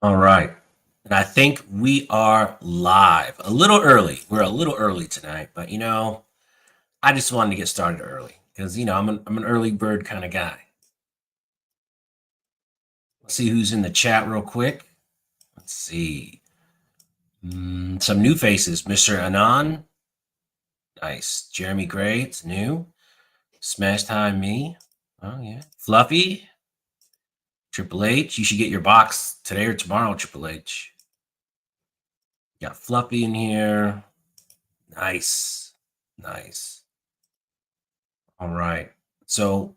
All right. And I think we are live. A little early. We're a little early tonight, but I just wanted to get started early because I'm an early bird kind of guy. Let's see who's in the chat real quick. Let's see. Some new faces. Mr. Anon. Nice. Jeremy Gray. It's new. Smash Time Me. Oh yeah. Fluffy. Triple H. You should get your box today or tomorrow, Triple H. Got Fluffy in here. Nice. Nice. All right. So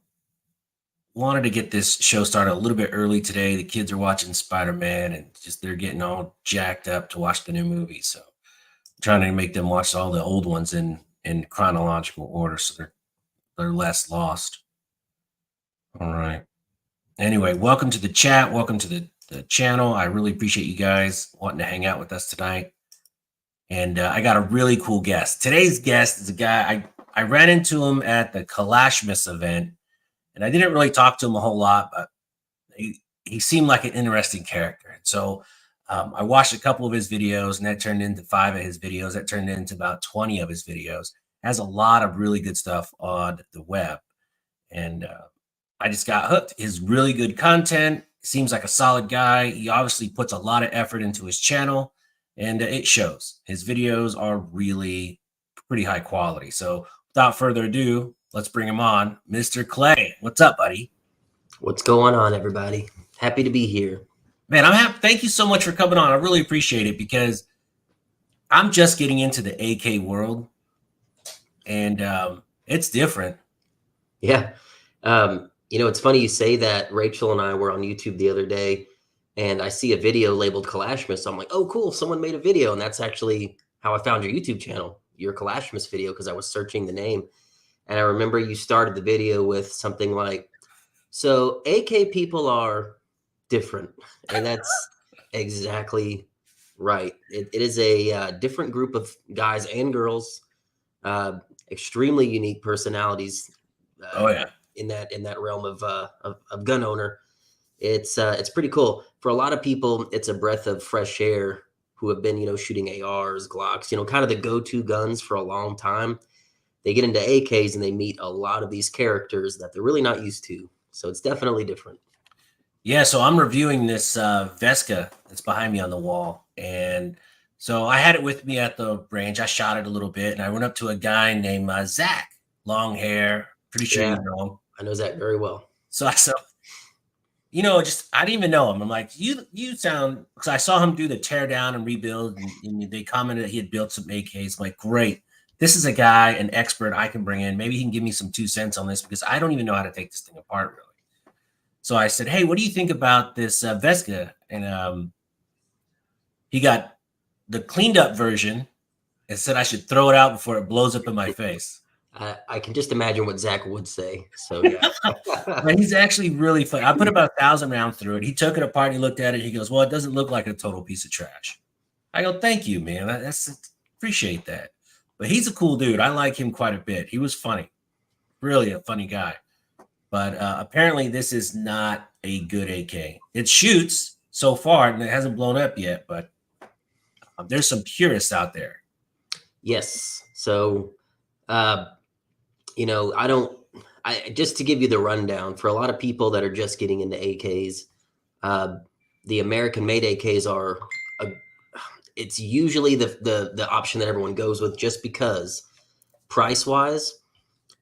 wanted to get this show started a little bit early today. The kids are watching Spider-Man and just they're getting all jacked up to watch the new movie. So I'm trying to make them watch all the old ones in chronological order so they're less lost. All right. Anyway, welcome to the chat. Welcome to the channel. I really appreciate you guys wanting to hang out with us tonight. And I got a really cool guest. Today's guest is a guy I ran into him at the Kalashmas event. And I didn't really talk to him a whole lot, but he seemed like an interesting character. So I watched a couple of his videos, and that turned into 5 of his videos. That turned into about 20 of his videos. Has a lot of really good stuff on the web. And I just got hooked. His really good content. Seems like a solid guy. He obviously puts a lot of effort into his channel, and it shows. His videos are really pretty high quality. So without further ado, let's bring him on. Mr. Klay. What's up, buddy? What's going on, everybody? Happy to be here. Man, I'm happy. Thank you so much for coming on. I really appreciate it because I'm just getting into the AK world, and it's different. Yeah. It's funny you say that. Rachel and I were on YouTube the other day, and I see a video labeled Kalashmas. So I'm like, oh, cool. Someone made a video. And that's actually how I found your YouTube channel, your Kalashmas video, because I was searching the name. And I remember you started the video with something like, so AK people are different. And that's exactly right. It is a different group of guys and girls, extremely unique personalities. Oh yeah. In that realm of gun owner, it's pretty cool. For a lot of people, it's a breath of fresh air who have been shooting ARs, Glocks, kind of the go-to guns for a long time. They get into AKs and they meet a lot of these characters that they're really not used to. So it's definitely different. Yeah, so I'm reviewing this Vesca that's behind me on the wall. And so I had it with me at the range. I shot it a little bit, and I went up to a guy named Zach, long hair. Pretty sure you know him. I know Zach very well. So I didn't even know him. I'm like, you sound, because I saw him do the tear down and rebuild, and they commented that he had built some AKs. I'm like, great. This is a guy, an expert I can bring in. Maybe he can give me some 2 cents on this because I don't even know how to take this thing apart, really. So I said, hey, what do you think about this Vesca? And he got the cleaned up version and said I should throw it out before it blows up in my face. I can just imagine what Zach would say. So yeah. And he's actually really fun. I put about 1,000 rounds through it. He took it apart. He looked at it. He goes, well, it doesn't look like a total piece of trash. I go, thank you, man. Appreciate that. But he's a cool dude. I like him quite a bit. He was funny. Really a funny guy. But apparently this is not a good AK. It shoots so far, and it hasn't blown up yet, but there's some purists out there. Yes. So, just to give you the rundown, for a lot of people that are just getting into AKs, the American-made AKs are, it's usually the option that everyone goes with, just because price-wise,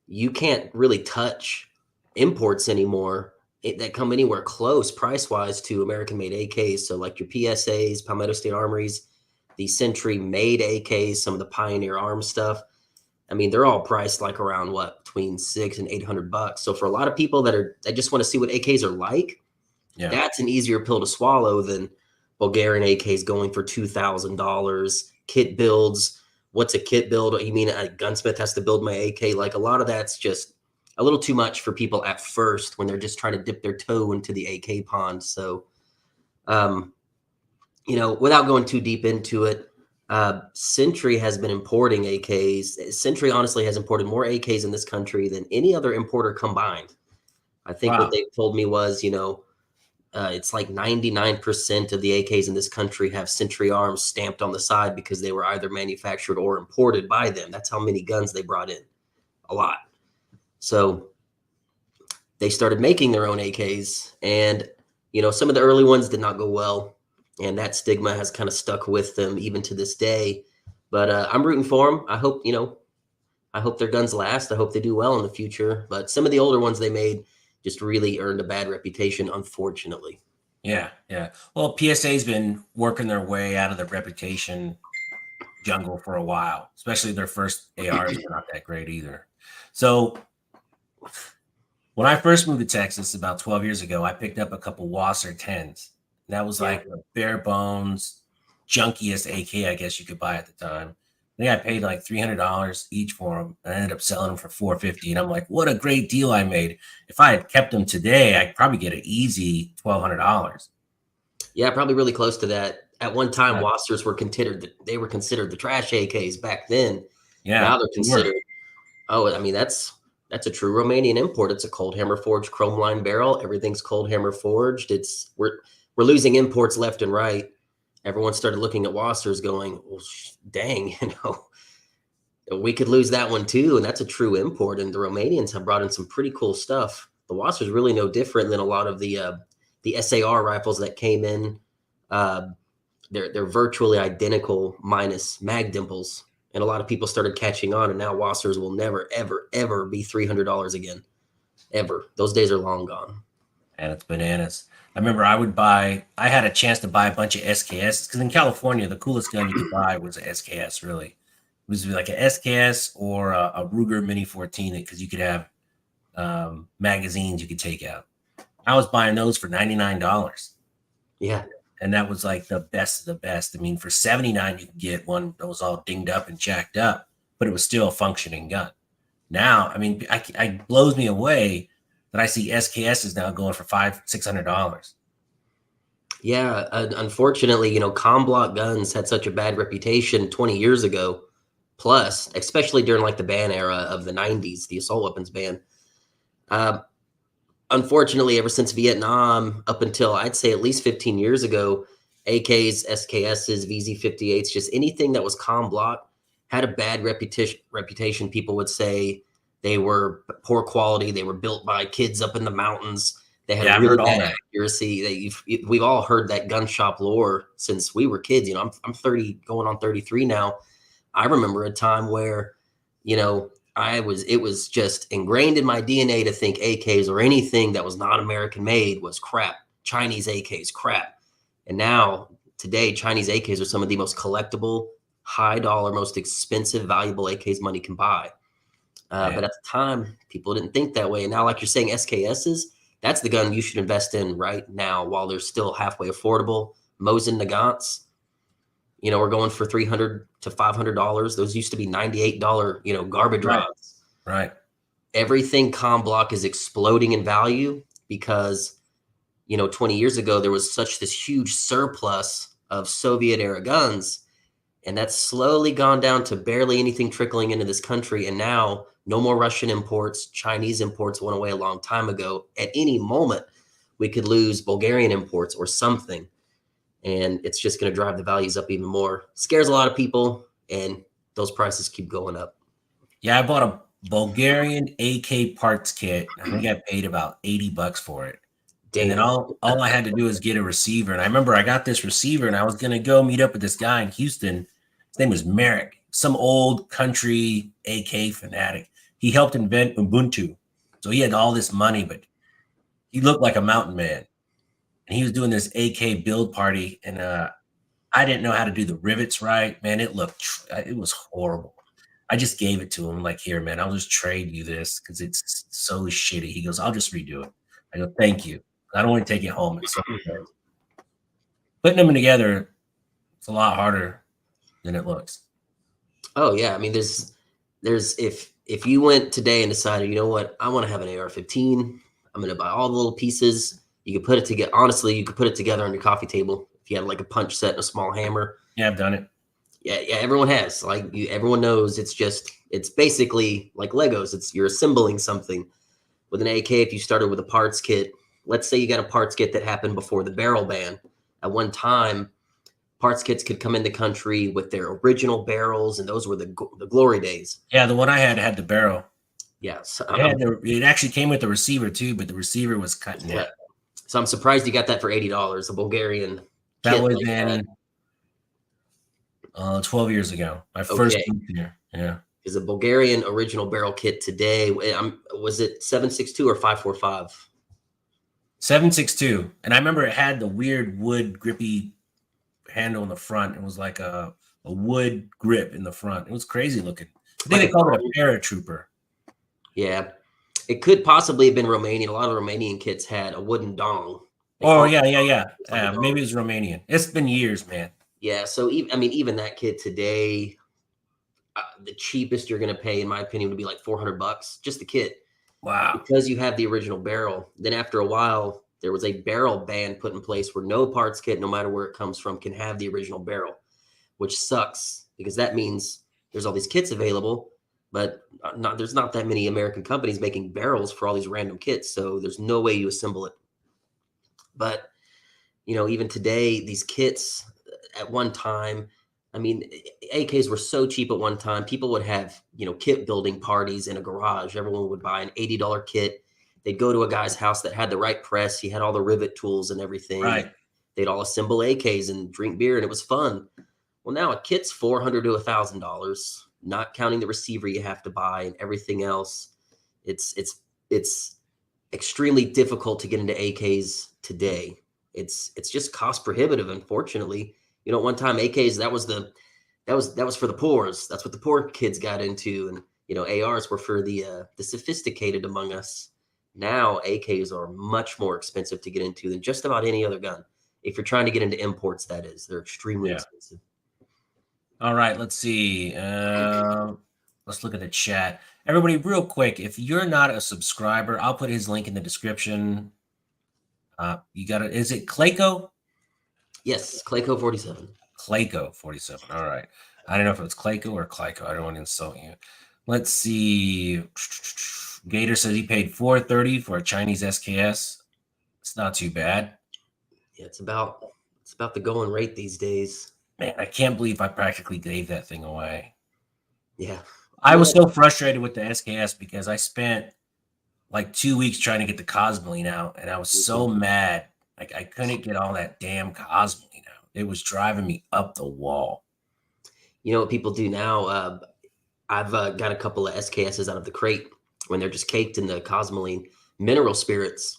you can't really touch imports anymore that come anywhere close price-wise to American-made AKs. So like your PSAs, Palmetto State Armories, the Century-made AKs, some of the Pioneer Arms stuff. I mean, they're all priced like around between $600 and $800. So for a lot of people that just want to see what AKs are like, that's an easier pill to swallow than Bulgarian AKs going for $2,000. Kit builds. What's a kit build? You mean a gunsmith has to build my AK? Like, a lot of that's just a little too much for people at first when they're just trying to dip their toe into the AK pond. So, without going too deep into it, Century has been importing AKs. Century honestly has imported more AKs in this country than any other importer combined. I think what they told me was, It's like 99% of the AKs in this country have Century Arms stamped on the side because they were either manufactured or imported by them. That's how many guns they brought in. A lot. So they started making their own AKs, and some of the early ones did not go well, and that stigma has kind of stuck with them even to this day. But I'm rooting for them. I hope their guns last. I hope they do well in the future. But some of the older ones they made just really earned a bad reputation, unfortunately. Yeah, yeah. Well, PSA's been working their way out of the reputation jungle for a while, especially their first ARs are not that great either. So when I first moved to Texas about 12 years ago, I picked up a couple Wasser 10s. That was like the bare bones, junkiest AK, I guess you could buy at the time. I think I paid like $300 each for them. I ended up selling them for $450, and I'm like, what a great deal I made. If I had kept them today, I'd probably get an easy $1,200. Yeah, probably really close to that. At one time, Wassers were considered the trash AKs back then. Yeah, now they're considered. Oh, I mean that's a true Romanian import. It's a cold hammer forged chrome line barrel. Everything's cold hammer forged. We're losing imports left and right. Everyone started looking at Wassers, going, well, dang, we could lose that one too. And that's a true import. And the Romanians have brought in some pretty cool stuff. The Wassers really no different than a lot of the SAR rifles that came in. They're virtually identical minus mag dimples. And a lot of people started catching on, and now Wassers will never, ever, ever be $300 again. Ever. Those days are long gone. And it's bananas. I remember I had a chance to buy a bunch of SKSs because in California, the coolest gun you could buy was a SKS, really. It was like a SKS or a Ruger Mini 14 because you could have magazines you could take out. I was buying those for $99. Yeah. And that was like the best of the best. I mean, for $79, you could get one that was all dinged up and jacked up, but it was still a functioning gun. Now, I mean, it blows me away that I see SKSs now going for $500-$600. Yeah, unfortunately, com block guns had such a bad reputation 20 years ago, plus, especially during like the ban era of the 90s, the assault weapons ban. Unfortunately, ever since Vietnam, up until I'd say at least 15 years ago, AKs, SKSs, VZ58s, just anything that was com block had a bad reputation. People would say they were poor quality. They were built by kids up in the mountains. They had really bad accuracy. We've all heard that gun shop lore since we were kids. I'm 30, going on 33 now. I remember a time where, it was just ingrained in my DNA to think AKs or anything that was not American made was crap. Chinese AKs, crap. And now, today, Chinese AKs are some of the most collectible, high dollar, most expensive, valuable AKs money can buy. But at the time, people didn't think that way. And now, like you're saying, SKSs, that's the gun you should invest in right now while they're still halfway affordable. Mosin Nagants, we're going for $300 to $500. Those used to be $98, garbage rods. Right. Everything com block is exploding in value because, 20 years ago, there was this huge surplus of Soviet era guns. And that's slowly gone down to barely anything trickling into this country. And now no more Russian imports. Chinese imports went away a long time ago. At any moment, we could lose Bulgarian imports or something. And it's just going to drive the values up even more. Scares a lot of people, and those prices keep going up. Yeah, I bought a Bulgarian AK parts kit. I think I paid about $80 for it. Damn. And then all I had to do was get a receiver. And I remember I got this receiver, and I was going to go meet up with this guy in Houston. His name was Merrick, some old country AK fanatic. He helped invent Ubuntu. So he had all this money, but he looked like a mountain man. And he was doing this AK build party, and I didn't know how to do the rivets right. Man, it was horrible. I just gave it to him like, here, man, I'll just trade you this because it's so shitty. He goes, I'll just redo it. I go, thank you. I don't want to take it home. It's so putting them together, it's a lot harder than it looks. Oh yeah, I mean, there's if you went today and decided, you know what, I want to have an AR-15, I'm going to buy all the little pieces. You could put it together. Honestly, you could put it together on your coffee table if you had like a punch set and a small hammer. Yeah, I've done it. Yeah, everyone has. Everyone knows it's basically like Legos. You're assembling something. With an AK, if you started with a parts kit, let's say you got a parts kit that happened before the barrel ban. At one time, parts kits could come in the country with their original barrels, and those were the glory days. Yeah, the one I had the barrel. Yes. It actually came with the receiver too, but the receiver was cut in half. So I'm surprised you got that for $80, a Bulgarian That kit was like in 12 years ago. My first moved here. Yeah. Is a Bulgarian original barrel kit today. Was it 7.62 or 5.45? 7.62. And I remember it had the weird wood grippy handle in the front. It was like a wood grip in the front. It was crazy looking. I think they called it a paratrooper. Yeah. It could possibly have been Romanian. A lot of Romanian kits had a wooden dong. Oh, yeah. Maybe it was Romanian. It's been years, man. Yeah. So, even that kit today, the cheapest you're going to pay, in my opinion, would be like $400, just the kit. Wow. Because you have the original barrel. Then after a while, there was a barrel ban put in place where no parts kit, no matter where it comes from, can have the original barrel, which sucks because that means there's all these kits available, but there's not that many American companies making barrels for all these random kits. So there's no way you assemble it. But, even today, these kits at one time, AKs were so cheap at one time. People would have, kit building parties in a garage. Everyone would buy an $80 kit. They'd go to a guy's house that had the right press. He had all the rivet tools and everything. Right. They'd all assemble AKs and drink beer, and it was fun. Well, now a kit's $400 to $1,000, not counting the receiver you have to buy and everything else. It's extremely difficult to get into AKs today. It's just cost prohibitive, unfortunately. One time AKs, that was for the poors. That's what the poor kids got into, and ARs were for the sophisticated among us. Now AKs are much more expensive to get into than just about any other gun. If you're trying to get into imports, that is, they're extremely expensive. All right, let's see. Let's look at the chat. Everybody, real quick, if you're not a subscriber, I'll put his link in the description. You got it. Is it Clayco? Yes, Clayco 47. Clayco 47. All right. I don't know if it's Clayco or Clayco. I don't want to insult you. Let's see. Gator says he paid $430 for a Chinese SKS. It's not too bad. Yeah, it's about the going rate these days. Man, I can't believe I practically gave that thing away. Yeah. I was so frustrated with the SKS because I spent like 2 weeks trying to get the Cosmoline out, and I was so mad. Like I couldn't get all that damn Cosmoline out. It was driving me up the wall. You know what people do now? I've got a couple of SKSs out of the crate when they're just caked in the Cosmoline mineral spirits.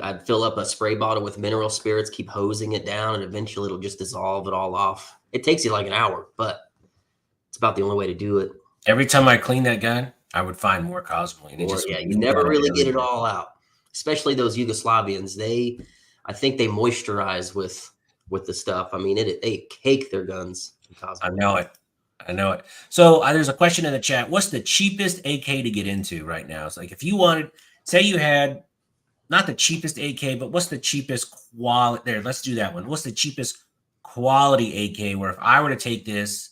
I'd fill up a spray bottle with mineral spirits, keep hosing it down, and eventually it'll just dissolve it all off. It takes you like an hour, but it's about the only way to do it. Every time I clean that gun, I would find more Cosmoline. You never really get it all out, especially those Yugoslavians. I think they moisturize with the stuff. They cake their guns. I know it. So there's a question in the chat. What's the cheapest AK to get into right now? It's like if you wanted, say you had not the cheapest AK, but what's the cheapest quality? There, let's do that one. What's the cheapest quality AK where if I were to take this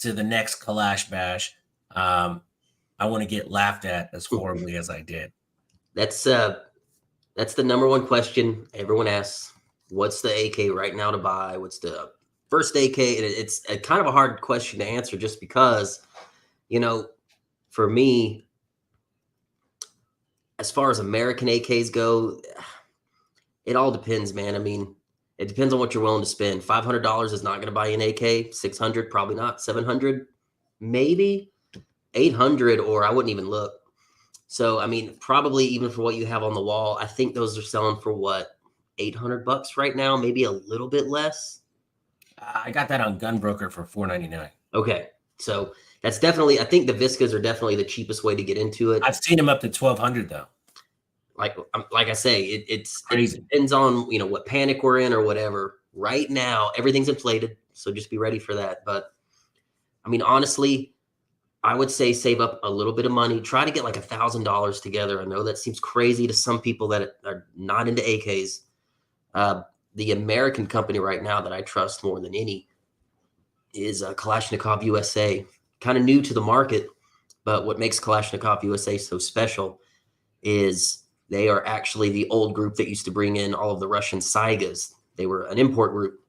to the next Kalash Bash, I want to get laughed at as horribly as I did? That's the number one question everyone asks. What's the AK right now to buy? What's the first AK? And it's a kind of a hard question to answer just because, for me, as far as American AKs go, it all depends, man. It depends on what you're willing to spend. $500 is not going to buy you an AK. $600, probably not. $700, maybe. $800, or I wouldn't even look. So, probably even for what you have on the wall, I think those are selling for what, $800 right now, maybe a little bit less. I got that on Gunbroker for $499. Okay, so that's definitely. I think the Viscas are definitely the cheapest way to get into it. I've seen them up to $1,200 though. Like I say, it's crazy. It depends on what panic we're in or whatever. Right now, everything's inflated, so just be ready for that. But honestly, I would say save up a little bit of money. Try to get like $1,000 together. I know that seems crazy to some people that are not into AKs. The American company right now that I trust more than any is Kalashnikov USA. Kind of new to the market, but what makes Kalashnikov USA so special is They are actually the old group that used to bring in all of the Russian Saigas. They were an import group. I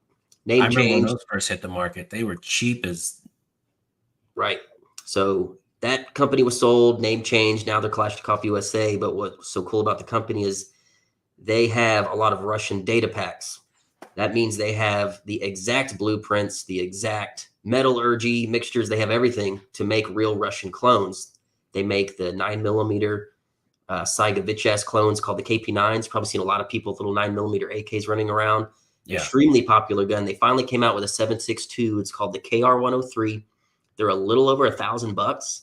Name remember when change. those first hit the market. They were cheap as Right. So that company was sold, name changed. Now they're Kalashnikov USA. But what's so cool about the company is they have a lot of Russian data packs. That means they have the exact blueprints, the exact metallurgy mixtures. They have everything to make real Russian clones. They make the 9mm Saiga bitch-ass clones called the KP9s. Probably seen a lot of people with little 9mm AKs running around. yeah. Extremely popular gun. They finally came out with a 7.62. It's called the KR-103. They're a little over $1,000.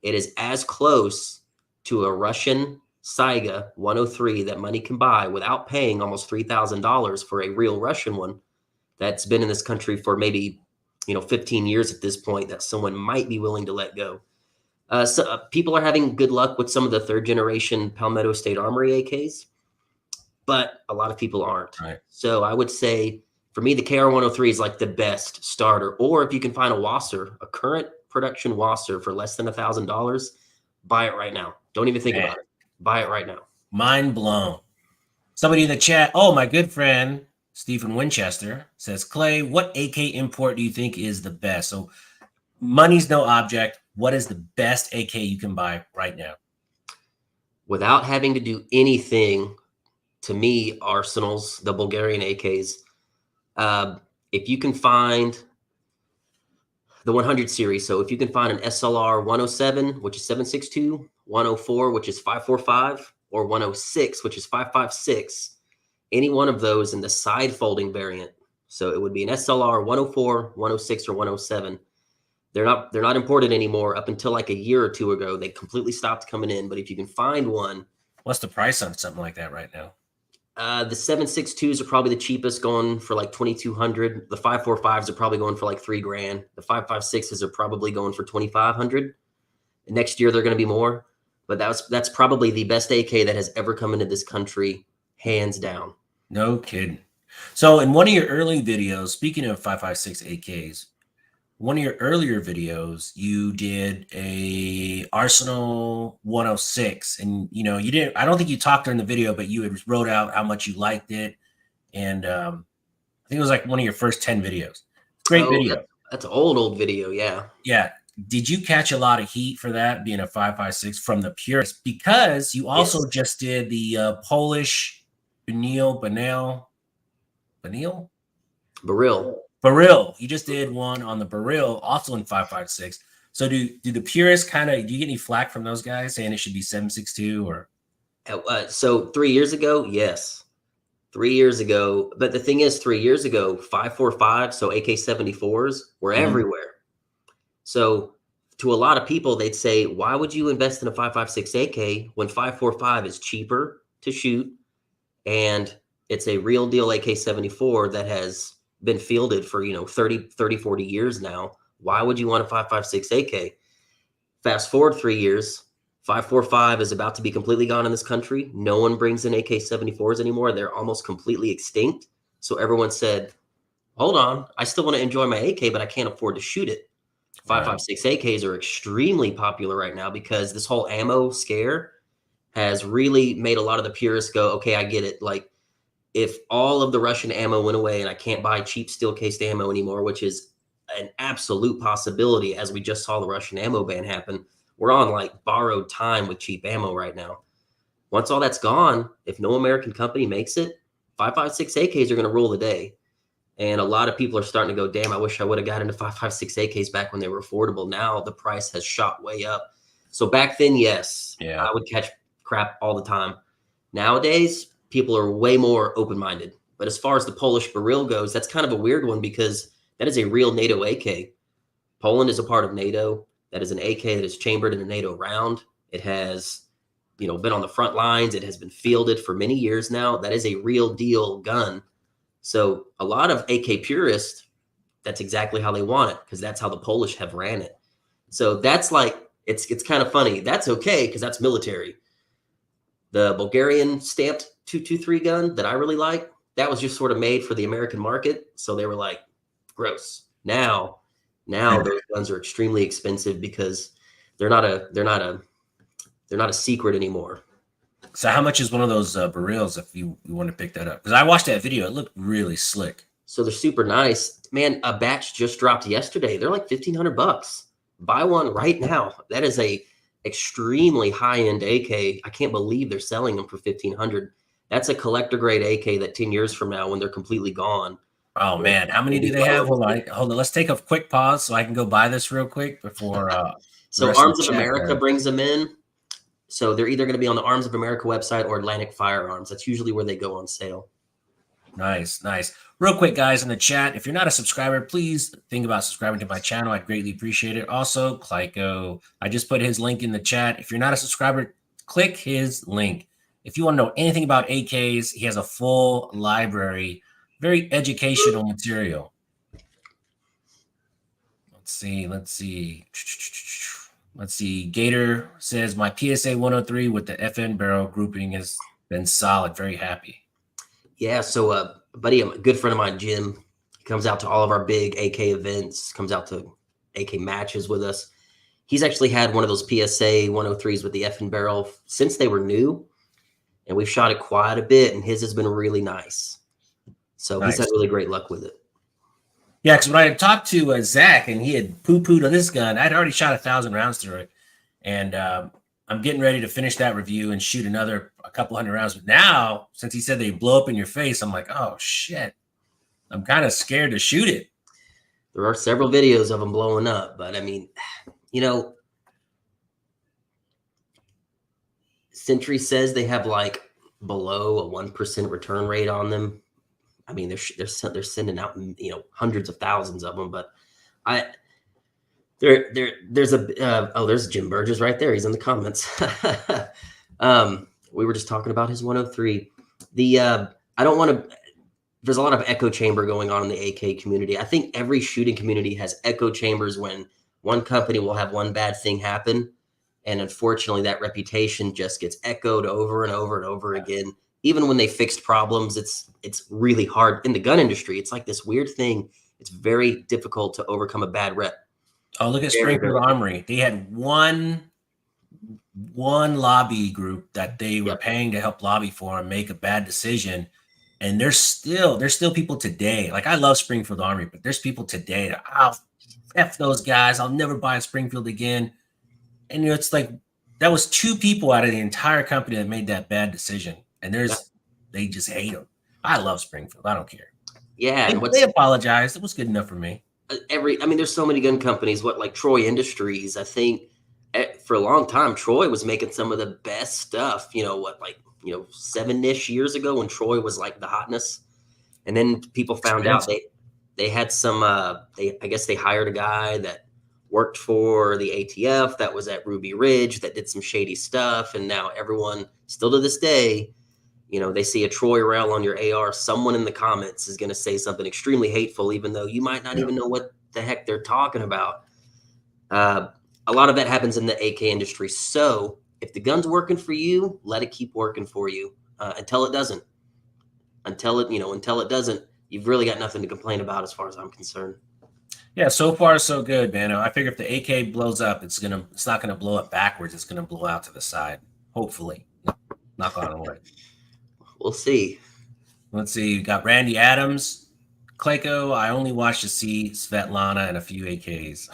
It is as close to a Russian Saiga 103 that money can buy without paying almost $3,000 for a real Russian one that's been in this country for maybe 15 years at this point, that someone might be willing to let go. People are having good luck with some of the third generation Palmetto State Armory AKs, but a lot of people aren't. Right. So I would say for me, the KR-103 is like the best starter. Or if you can find a Wasser, a current production Wasser for less than $1,000, buy it right now. Don't even think Man. about it. Buy it right now. Mind blown. Somebody in the chat, oh, my good friend, Stephen Winchester, says, Clay, what AK import do you think is the best? So money's no object. What is the best AK you can buy right now? Without having to do anything, to me, Arsenals, the Bulgarian AKs, if you can find the 100 series, so if you can find an SLR 107, which is 7.62, 104, which is 5.45, or 106, which is 5.56, any one of those in the side folding variant. So it would be an SLR 104, 106, or 107. They're not imported anymore. Up until like a year or two ago, they completely stopped coming in. But if you can find one, what's the price on something like that right now? The 7.62s are probably the cheapest, going for like 2,200. The 5.45s are probably going for like $3,000. The 5.56s are probably going for 2,500. Next year they're going to be more, but that's probably the best AK that has ever come into this country, hands down. No kidding. So in one of your early videos, speaking of 5.56 AKs, one of your earlier videos, you did a Arsenal 106, and you didn't. I don't think you talked during the video, but you had wrote out how much you liked it, and I think it was like one of your first 10 videos. Great video. That's an old video, yeah. Yeah. Did you catch a lot of heat for that being a 5.56 from the purists? Because you also just did the Polish Baril. You just did one on the Baril, also in 5.56. So do the purists do you get any flack from those guys saying it should be 7.62 or? So 3 years ago, yes. 3 years ago. But the thing is, 3 years ago, 5.45, so AK-74s were everywhere. So to a lot of people, they'd say, why would you invest in a 5.56 AK when 5.45 is cheaper to shoot and it's a real deal AK-74 that has been fielded for 30, 40 years now? Why would you want a 5.56 AK? Fast forward 3 years, 5.45 is about to be completely gone in this country. No one brings in AK-74s anymore. They're almost completely extinct. So everyone said, hold on, I still want to enjoy my AK, but I can't afford to shoot it. 5.56 AKs are extremely popular right now because this whole ammo scare has really made a lot of the purists go, okay, I get it. Like, if all of the Russian ammo went away and I can't buy cheap steel cased ammo anymore, which is an absolute possibility, as we just saw the Russian ammo ban happen, we're on like borrowed time with cheap ammo right now. Once all that's gone, if no American company makes it, 5.56 AKs are going to rule the day. And a lot of people are starting to go, damn, I wish I would have got into 5.56 AKs back when they were affordable. Now the price has shot way up. So back then, yes, I would catch crap all the time. Nowadays, people are way more open-minded. But as far as the Polish Baril goes, that's kind of a weird one because that is a real NATO AK. Poland is a part of NATO. That is an AK that is chambered in a NATO round. It has, been on the front lines. It has been fielded for many years now. That is a real deal gun. So a lot of AK purists, that's exactly how they want it because that's how the Polish have ran it. So that's like, it's kind of funny. That's okay because that's military. The Bulgarian stamped 223 gun that I really like, that was just sort of made for the American market. So they were like, gross. Now those guns are extremely expensive because they're not a secret anymore. So how much is one of those barrels if you want to pick that up? Because I watched that video. It looked really slick. So they're super nice. Man, a batch just dropped yesterday. They're like $1,500. Buy one right now. That is a extremely high-end AK. I can't believe they're selling them for 1,500. That's a collector grade AK that 10 years from now, when they're completely gone. Oh man, how many do they have? Hold on. Let's take a quick pause so I can go buy this real quick before the So rest of Arms the of chat America goes. brings them in. So they're either going to be on the Arms of America website or Atlantic Firearms. That's usually where they go on sale. Nice, nice. Real quick, guys, in the chat, if you're not a subscriber, please think about subscribing to my channel. I'd greatly appreciate it. Also, Klyko, I just put his link in the chat. If you're not a subscriber, click his link. If you want to know anything about AKs, he has a full library, very educational material. Let's see. Gator says my PSA 103 with the FN barrel grouping has been solid. Very happy. Yeah, so a good friend of mine, Jim, he comes out to all of our big AK events, comes out to AK matches with us. He's actually had one of those PSA 103s with the FN barrel since they were new, and we've shot it quite a bit, and his has been really nice. So Nice. he's had really great luck with it. Yeah, because when I talked to Zach and he had poo-pooed on this gun, I'd already shot 1,000 rounds through it. And I'm getting ready to finish that review and shoot a couple hundred rounds. But now, since he said they blow up in your face, I'm like, oh, shit. I'm kind of scared to shoot it. There are several videos of them blowing up. But, I mean, you know, Century says they have like below a 1% return rate on them. I mean, they're sending out, you know, hundreds of thousands of them, but there's Jim Burgess right there. He's in the comments. We were just talking about his 103. There's a lot of echo chamber going on in the AK community. I think every shooting community has echo chambers when one company will have one bad thing happen. And unfortunately, that reputation just gets echoed over and over and over again. Even when they fixed problems, it's really hard in the gun industry. It's like this weird thing. It's very difficult to overcome a bad rep. Oh, look at Springfield Armory. They had one lobby group that they were paying to help lobby for and make a bad decision. And there's still people today. Like I love Springfield Armory, but there's people today that I'll F those guys. I'll never buy a Springfield again. And you know, it's like that was 2 people out of the entire company that made that bad decision. And they just hate them. I love Springfield. I don't care. Yeah. And they apologized. It was good enough for me. There's so many gun companies, like Troy Industries. I think for a long time, Troy was making some of the best stuff, 7-ish years ago when Troy was like the hotness. And then people found out they had some, I guess they hired a guy that worked for the ATF that was at Ruby Ridge that did some shady stuff. And now everyone still to this day, they see a Troy rail on your AR. Someone in the comments is going to say something extremely hateful, even though you might not even know what the heck they're talking about. A lot of that happens in the AK industry. So if the gun's working for you, let it keep working for you until it doesn't. Until it doesn't, you've really got nothing to complain about as far as I'm concerned. Yeah, so far so good, man. I figure if the AK blows up, it's not gonna blow up backwards. It's gonna blow out to the side. Hopefully, knock on wood. We'll see. Let's see. You got Randy Adams, Klayko. I only watched to see Svetlana and a few AKs.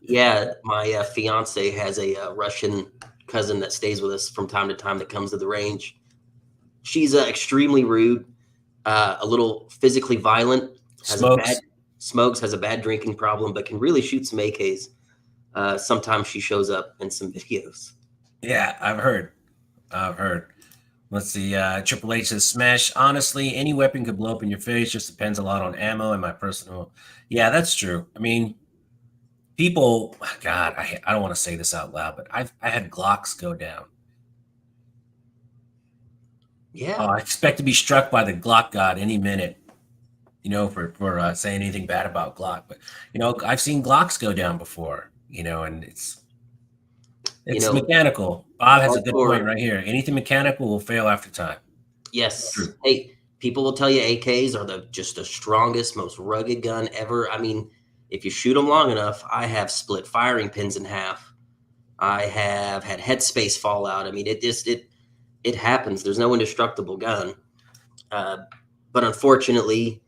Yeah, my fiance has a Russian cousin that stays with us from time to time that comes to the range. She's extremely rude, a little physically violent. Smokes has a bad drinking problem, but can really shoot some AKs. Sometimes she shows up in some videos. Yeah, I've heard. Let's see. Triple H says, Smash. Honestly, any weapon could blow up in your face. Just depends a lot on ammo and my personal. Yeah, that's true. I mean, people, God, I don't want to say this out loud, but I had Glocks go down. Yeah. I expect to be struck by the Glock god any minute, for saying anything bad about Glock. But, I've seen Glocks go down before, and it's mechanical. Bob has a good point right here. Anything mechanical will fail after time. Yes. True. Hey, people will tell you AKs are just the strongest, most rugged gun ever. I mean, if you shoot them long enough, I have split firing pins in half. I have had headspace fallout. I mean, it happens. There's no indestructible gun. But unfortunately,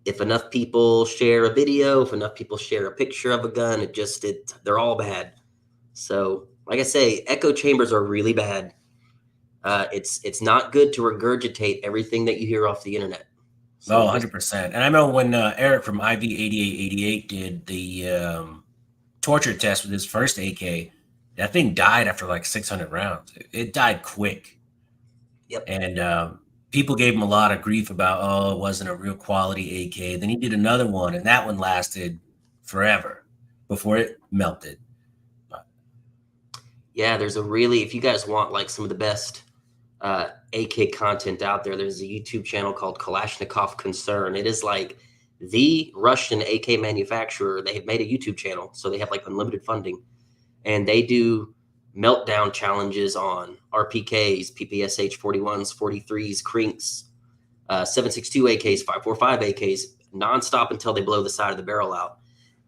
if enough people share a video, if enough people share a picture of a gun, they're all bad. So, like I say, echo chambers are really bad. It's not good to regurgitate everything that you hear off the internet. So Oh, just 100%. And I know when Eric from IV8888 did the torture test with his first AK, that thing died after like 600 rounds. It died quick. yep, And people gave him a lot of grief about, oh, it wasn't a real quality AK. Then he did another one, and that one lasted forever before it melted. yeah. If you guys want like some of the best AK content out there, there's a YouTube channel called Kalashnikov Concern. It is like the Russian AK manufacturer. They have made a YouTube channel, so they have like unlimited funding, and they do meltdown challenges on RPKs, PPSH 41s, 43s, Crinks, 7.62 AKs, 5.45 AKs, nonstop until they blow the side of the barrel out.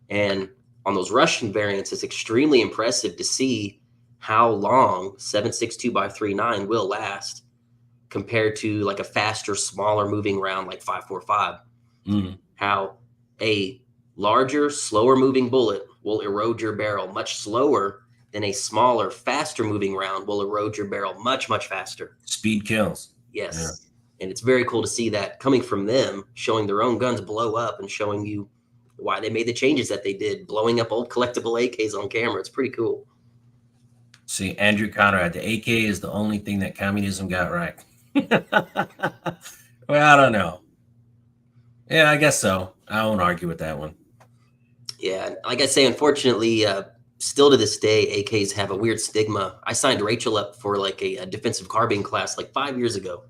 And on those Russian variants, it's extremely impressive to see how long 7.62 by 3.9 will last compared to like a faster, smaller moving round like 5.45. Mm. How a larger, slower moving bullet will erode your barrel much slower than a smaller, faster moving round will erode your barrel much, much faster. Speed kills. Yes. Yeah. And it's very cool to see that coming from them, showing their own guns blow up and showing you why they made the changes that they did, blowing up old collectible AKs on camera. It's pretty cool. See, Andrew Conrad, the AK is the only thing that communism got right. Well, I don't know. Yeah, I guess so. I won't argue with that one. Yeah, like I say, unfortunately, still to this day, AKs have a weird stigma. I signed Rachel up for like a defensive carbine class like 5 years ago.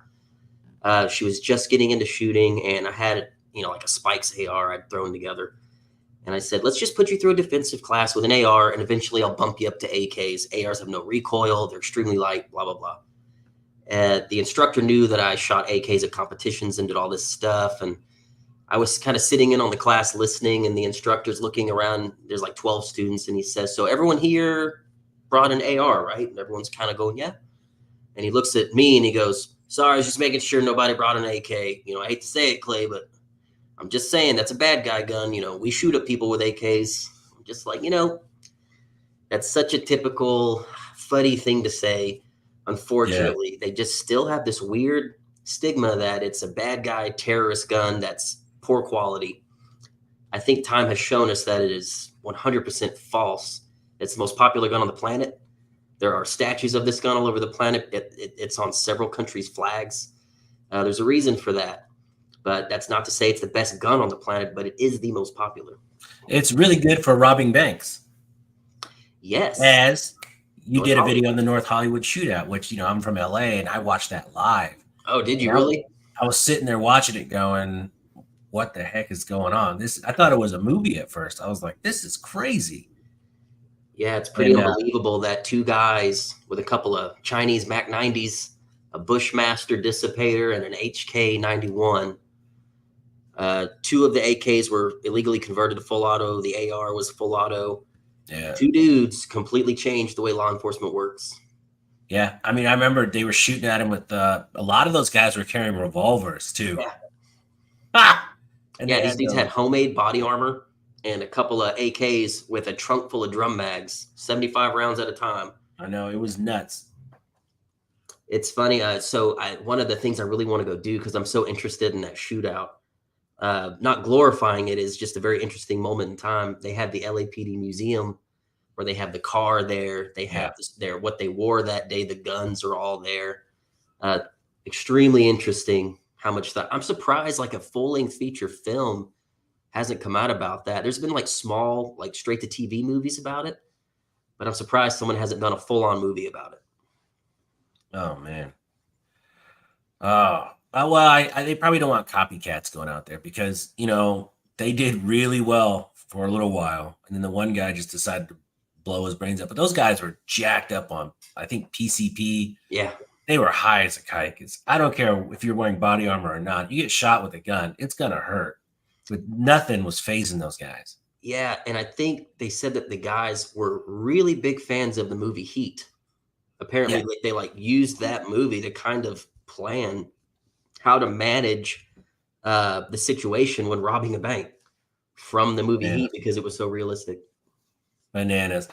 She was just getting into shooting, and I had like a Spikes AR I'd thrown together, and I said, let's just put you through a defensive class with an AR, and eventually I'll bump you up to AKs. ARs have no recoil; they're extremely light. Blah blah blah. The instructor knew that I shot AKs at competitions and did all this stuff, and I was kind of sitting in on the class listening, and the instructor's looking around. There's like 12 students, and he says, so everyone here brought an AR, right? And everyone's kind of going, yeah. And he looks at me and he goes, sorry, I was just making sure nobody brought an AK. I hate to say it, Clay, but I'm just saying that's a bad guy gun. We shoot at people with AKs. I'm just like, that's such a typical fuddy thing to say. Unfortunately, They just still have this weird stigma that it's a bad guy terrorist gun that's poor quality. I think time has shown us that it is 100% false. It's the most popular gun on the planet. There are statues of this gun all over the planet. It's on several countries' flags. There's a reason for that. But that's not to say it's the best gun on the planet, but it is the most popular. It's really good for robbing banks. Yes. As you North did a Hollywood. video on the North Hollywood shootout, which, I'm from LA and I watched that live. Oh, did you And really? I was sitting there watching it going, what the heck is going on? I thought it was a movie at first. I was like, this is crazy. Yeah, it's pretty unbelievable that two guys with a couple of Chinese Mac 90s, a Bushmaster Dissipator, and an HK 91. Two of the AKs were illegally converted to full auto. The AR was full auto. Yeah. Two dudes completely changed the way law enforcement works. Yeah. I mean, I remember they were shooting at him with a lot of those guys were carrying revolvers too. Yeah. And yeah, these dudes had homemade body armor and a couple of AKs with a trunk full of drum mags, 75 rounds at a time. I know, it was nuts. It's funny. One of the things I really want to go do, because I'm so interested in that shootout, not glorifying it, is just a very interesting moment in time. They have the LAPD museum where they have the car there. They have what they wore that day. The guns are all there. Extremely interesting how much that I'm surprised like a full-length feature film hasn't come out about that. There's been like small, like straight to TV movies about it, but I'm surprised someone hasn't done a full-on movie about it. Oh man. Well, they probably don't want copycats going out there because, they did really well for a little while. And then the one guy just decided to blow his brains up. But those guys were jacked up on, I think, PCP. Yeah. They were high as a kite. I don't care if you're wearing body armor or not. You get shot with a gun, it's going to hurt. But nothing was phasing those guys. Yeah, and I think they said that the guys were really big fans of the movie Heat. Apparently, Yeah, they like used that movie to kind of plan how to manage the situation when robbing a bank from the movie Heat bananas. because it was so realistic. Bananas.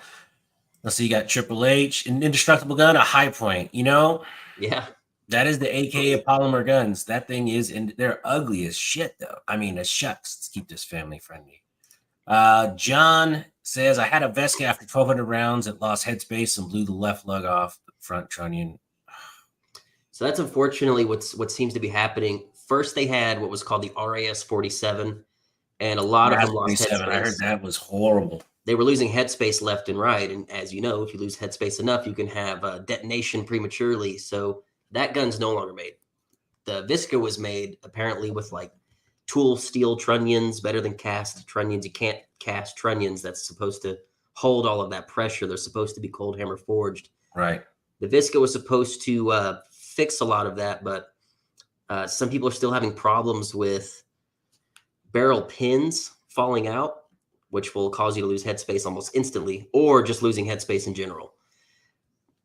Let's see, you got Triple H, an indestructible gun, a high point. Yeah, That is the AKA of polymer guns. That thing is, and they're ugly as shit, though. I mean, as shucks. Let's keep this family friendly. John says, I had a Vesca after 1,200 rounds. It lost headspace and blew the left lug off the front trunnion. so that's unfortunately what seems to be happening. First, they had what was called the RAS 47, and a lot of them RAS lost 27. I heard headspace. that was horrible. They were losing headspace left and right. And as you know, if you lose headspace enough, you can have detonation prematurely. So that gun's no longer made. The Visca was made apparently with like tool steel trunnions, better than cast trunnions. You can't cast trunnions that's supposed to hold all of that pressure. They're supposed to be cold hammer forged. Right. The Visca was supposed to fix a lot of that, but some people are still having problems with barrel pins falling out, which will cause you to lose headspace almost instantly, or just losing headspace in general.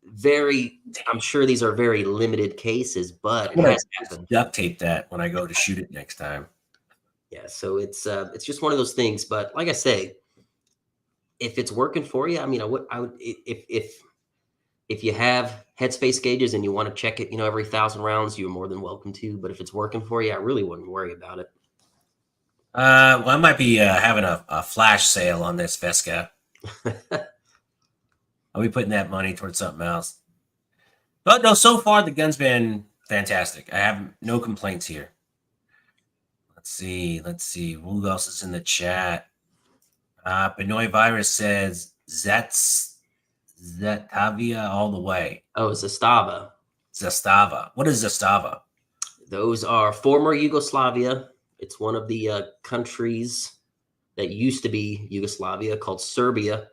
I'm sure these are very limited cases, but it I'm going has to happened. duct tape that when I go to shoot it next time. Yeah, so it's just one of those things. But like I say, if it's working for you, I mean, I would if you have headspace gauges and you want to check it, every 1,000 rounds, you're more than welcome to. But if it's working for you, I really wouldn't worry about it. Well, I might be having a flash sale on this Vesca. I'll be putting that money towards something else. But no, so far the gun's been fantastic. I have no complaints here. Let's see. Let's see. Who else is in the chat? Benoit Virus says Zetavia all the way. Oh, Zastava. Zastava. What is Zastava? Those are former Yugoslavia. It's one of the countries that used to be Yugoslavia called Serbia.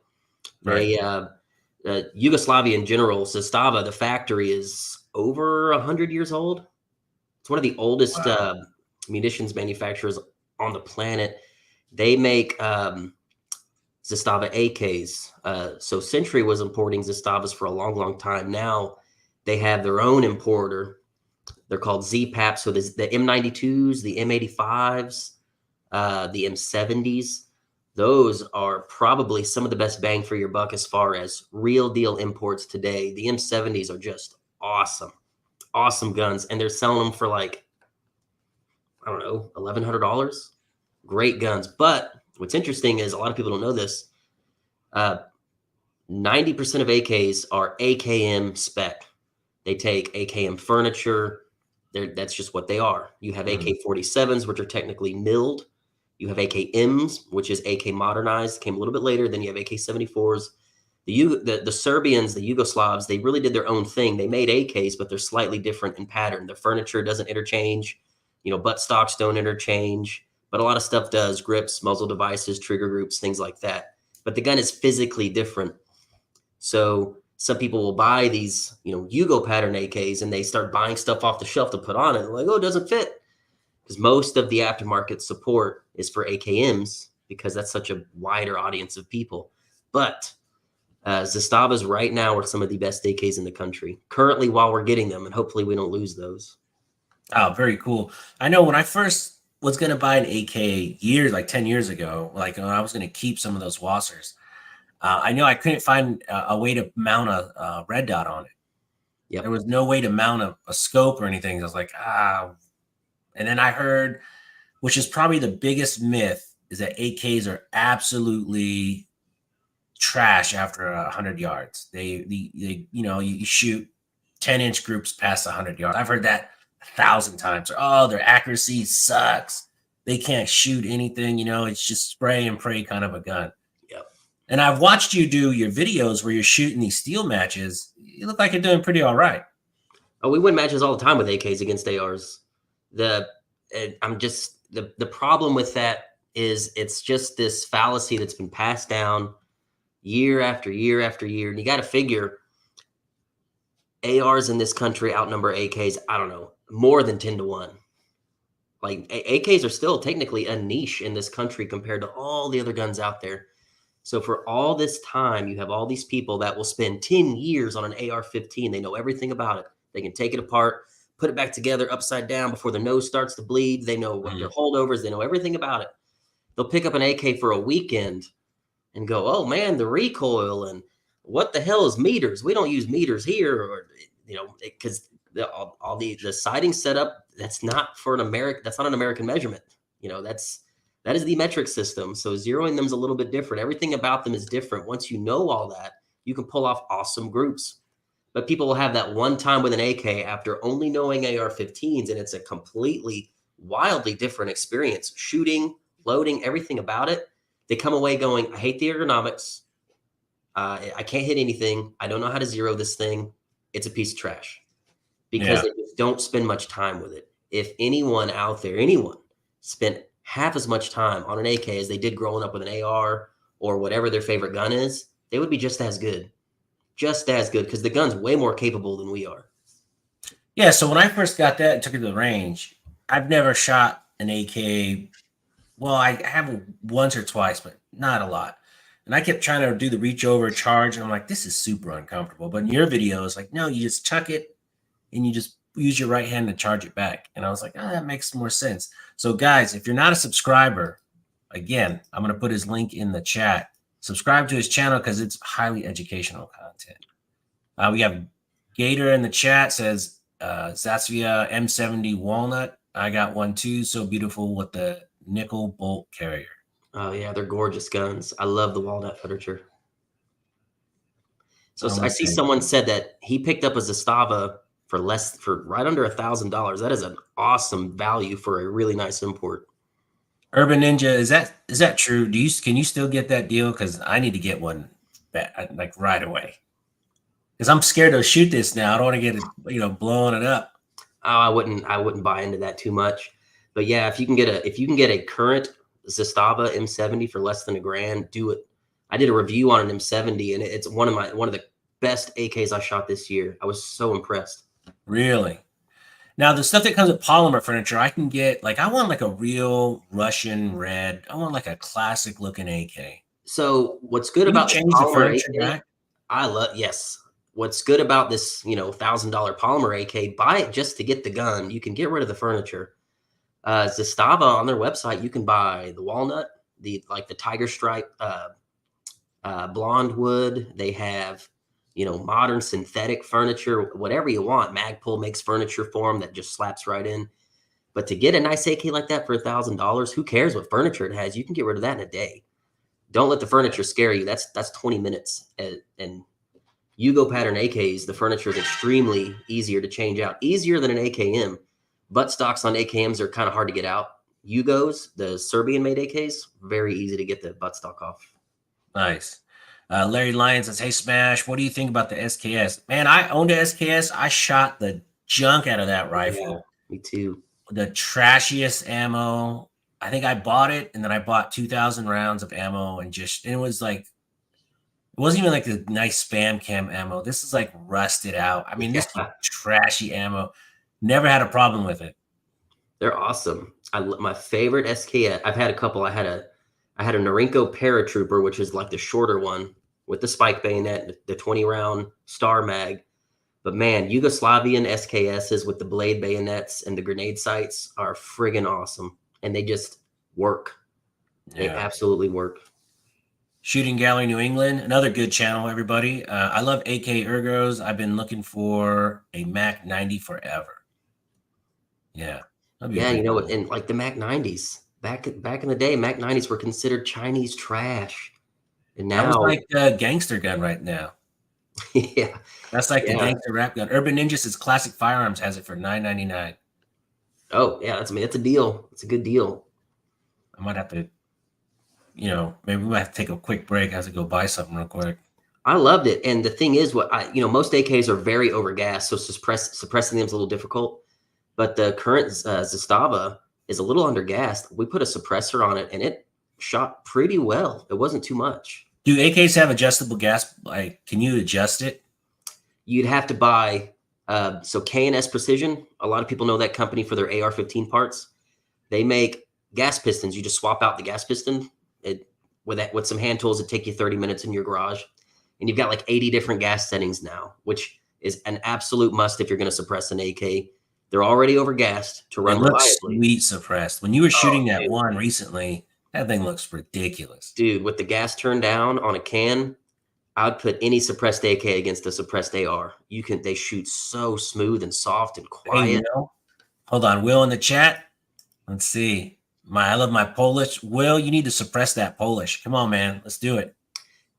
Right. Yugoslavia in general, Zastava, the factory is over 100 years old. It's one of the oldest Wow. munitions manufacturers on the planet. They make Zastava AKs. So Century was importing Zastavas for a long, long time. Now they have their own importer. They're called ZPAP. So there's the M92s, the M85s, the M70s. Those are probably some of the best bang for your buck as far as real deal imports today. The M70s are just awesome, awesome guns. And they're selling them for like, I don't know, $1,100. Great guns. But what's interesting is a lot of people don't know this. 90% of AKs are AKM spec. They take AKM furniture. That's just what they are. You have AK-47s, which are technically milled. You have AKMs, which is AK modernized, came a little bit later. Then you have AK-74s. The Serbians, the Yugoslavs, they really did their own thing. They made AKs, but they're slightly different in pattern. Their furniture doesn't interchange. Butt stocks don't interchange, but a lot of stuff does. Grips, muzzle devices, trigger groups, things like that. But the gun is physically different. So some people will buy these, Yugo pattern AKs, and they start buying stuff off the shelf to put on it. They're like, oh, it doesn't fit. Because most of the aftermarket support is for AKMs because that's such a wider audience of people. But Zastavas right now are some of the best AKs in the country currently while we're getting them, and hopefully we don't lose those. Oh, very cool. I know when I first was going to buy an AK like 10 years ago, like I was going to keep some of those Wassers. I know I couldn't find a way to mount a red dot on it. Yep. There was no way to mount a scope or anything. I was like, And then I heard, which is probably the biggest myth, is that AKs are absolutely trash after 100 yards. You shoot 10-inch groups past 100 yards. I've heard that 1,000 times. Or, their accuracy sucks. They can't shoot anything. It's just spray and pray kind of a gun. Yep. And I've watched you do your videos where you're shooting these steel matches. You look like you're doing pretty all right. Oh, we win matches all the time with AKs against ARs. The problem with that is it's just this fallacy that's been passed down year after year after year. And you got to figure ARs in this country outnumber AKs, I don't know, more than 10 to 1. Like AKs are still technically a niche in this country compared to all the other guns out there. So for all this time, you have all these people that will spend 10 years on an AR-15. They know everything about it. They can take it apart, put it back together upside down before the nose starts to bleed. They know what their holdovers. They know everything about it. They'll pick up an AK for a weekend and go, oh man, the recoil and what the hell is meters? We don't use meters here, or because all the sighting setup, that's not for an American. That's not an American measurement. That is the metric system. So zeroing them is a little bit different. Everything about them is different. Once you know all that, you can pull off awesome groups. But people will have that one time with an AK after only knowing AR-15s, and it's a completely wildly different experience. Shooting, loading, everything about it. They come away going, I hate the ergonomics. I can't hit anything. I don't know how to zero this thing. It's a piece of trash because they just don't spend much time with it. If anyone out there, anyone spent half as much time on an AK as they did growing up with an AR or whatever their favorite gun is, they would be just as good. Just as good, because the gun's way more capable than we are. Yeah, so when I first got that and took it to the range, I've never shot an AK. Well, I have once or twice, but not a lot. And I kept trying to do the reach over charge, and I'm like, this is super uncomfortable. But in your video, it's like, no, you just chuck it, and you just use your right hand to charge it back. And I was like, oh, that makes more sense. So, guys, if you're not a subscriber, again, I'm going to put his link in the chat. Subscribe to his channel because it's highly educational content. We have Gator in the chat says Zasvia M70 Walnut. I got one too. So beautiful with the nickel bolt carrier. Oh yeah, they're gorgeous guns. I love the walnut furniture. So I see someone said that he picked up a Zastava for right under $1,000. That is an awesome value for a really nice import. Urban Ninja, is that true? Can you still get that deal? Because I need to get one like right away. Because I'm scared to shoot this now. I don't want to get it, blowing it up. Oh, I wouldn't buy into that too much. But yeah, if you can get a current Zastava M70 for less than $1,000, do it. I did a review on an M70, and it's one of the best AKs I shot this year. I was so impressed. Really? Now, the stuff that comes with polymer furniture, I can get, I want a real Russian red. I want a classic looking AK. So what's good about change the furniture AK, back? Yes. What's good about this, $1,000 polymer AK, buy it just to get the gun. You can get rid of the furniture. Zastava on their website, you can buy the walnut, the tiger stripe, blonde wood. They have, modern synthetic furniture, whatever you want. Magpul makes furniture for them that just slaps right in. But to get a nice AK like that for $1,000, who cares what furniture it has? You can get rid of that in a day. Don't let the furniture scare you. That's 20 minutes. And Yugo pattern AKs, the furniture is extremely easier to change out, easier than an AKM. Buttstocks on AKMs are kind of hard to get out. Yugos, the Serbian-made AKs, very easy to get the buttstock off. Nice. Larry Lyons says, hey, Smash, what do you think about the SKS? Man, I owned a SKS. I shot the junk out of that rifle. Yeah, me too. The trashiest ammo. I think I bought it, and then I bought 2,000 rounds of ammo, and it was it wasn't even the nice spam cam ammo. This is rusted out. I mean, this is trashy ammo. Never had a problem with it. They're awesome. My favorite SKS. I've had a couple. I had a Norinco Paratrooper, which is the shorter one with the spike bayonet, the 20 round star mag. But man, Yugoslavian SKSs with the blade bayonets and the grenade sights are friggin' awesome. And they just work. Yeah. They absolutely work. Shooting Gallery New England, another good channel, everybody. I love AK Ergos. I've been looking for a Mac 90 forever. Yeah. Yeah, and the Mac 90s. Back in the day, Mac 90s were considered Chinese trash. And now that was a gangster gun right now. Yeah. That's the gangster rap gun. Urban Ninja says Classic Firearms has it for $9.99. Oh, yeah, that's a deal. It's a good deal. I might have to, maybe we might have to take a quick break. I have to go buy something real quick. I loved it. And the thing is, most AKs are very overgassed, so suppressing them is a little difficult. But the current Zastava is a little undergassed. We put a suppressor on it, and it shot pretty well. It wasn't too much. Do AKs have adjustable gas? Can you adjust it? You'd have to buy K&S Precision. A lot of people know that company for their AR-15 parts. They make gas pistons. You just swap out the gas piston with some hand tools. It take you 30 minutes in your garage, and you've got like 80 different gas settings now, which is an absolute must if you're going to suppress an AK. They're already overgassed to It run looks reliably. sweet suppressed. When you were Oh, shooting that dude. one recently, that thing looks ridiculous. Dude, with the gas turned down on a can, I'd put any suppressed AK against a suppressed AR. They shoot so smooth and soft and Hey, quiet. Will. Hold on. Will in the chat. Let's see. I love my Polish. Will, you need to suppress that Polish. Come on, man. Let's do it.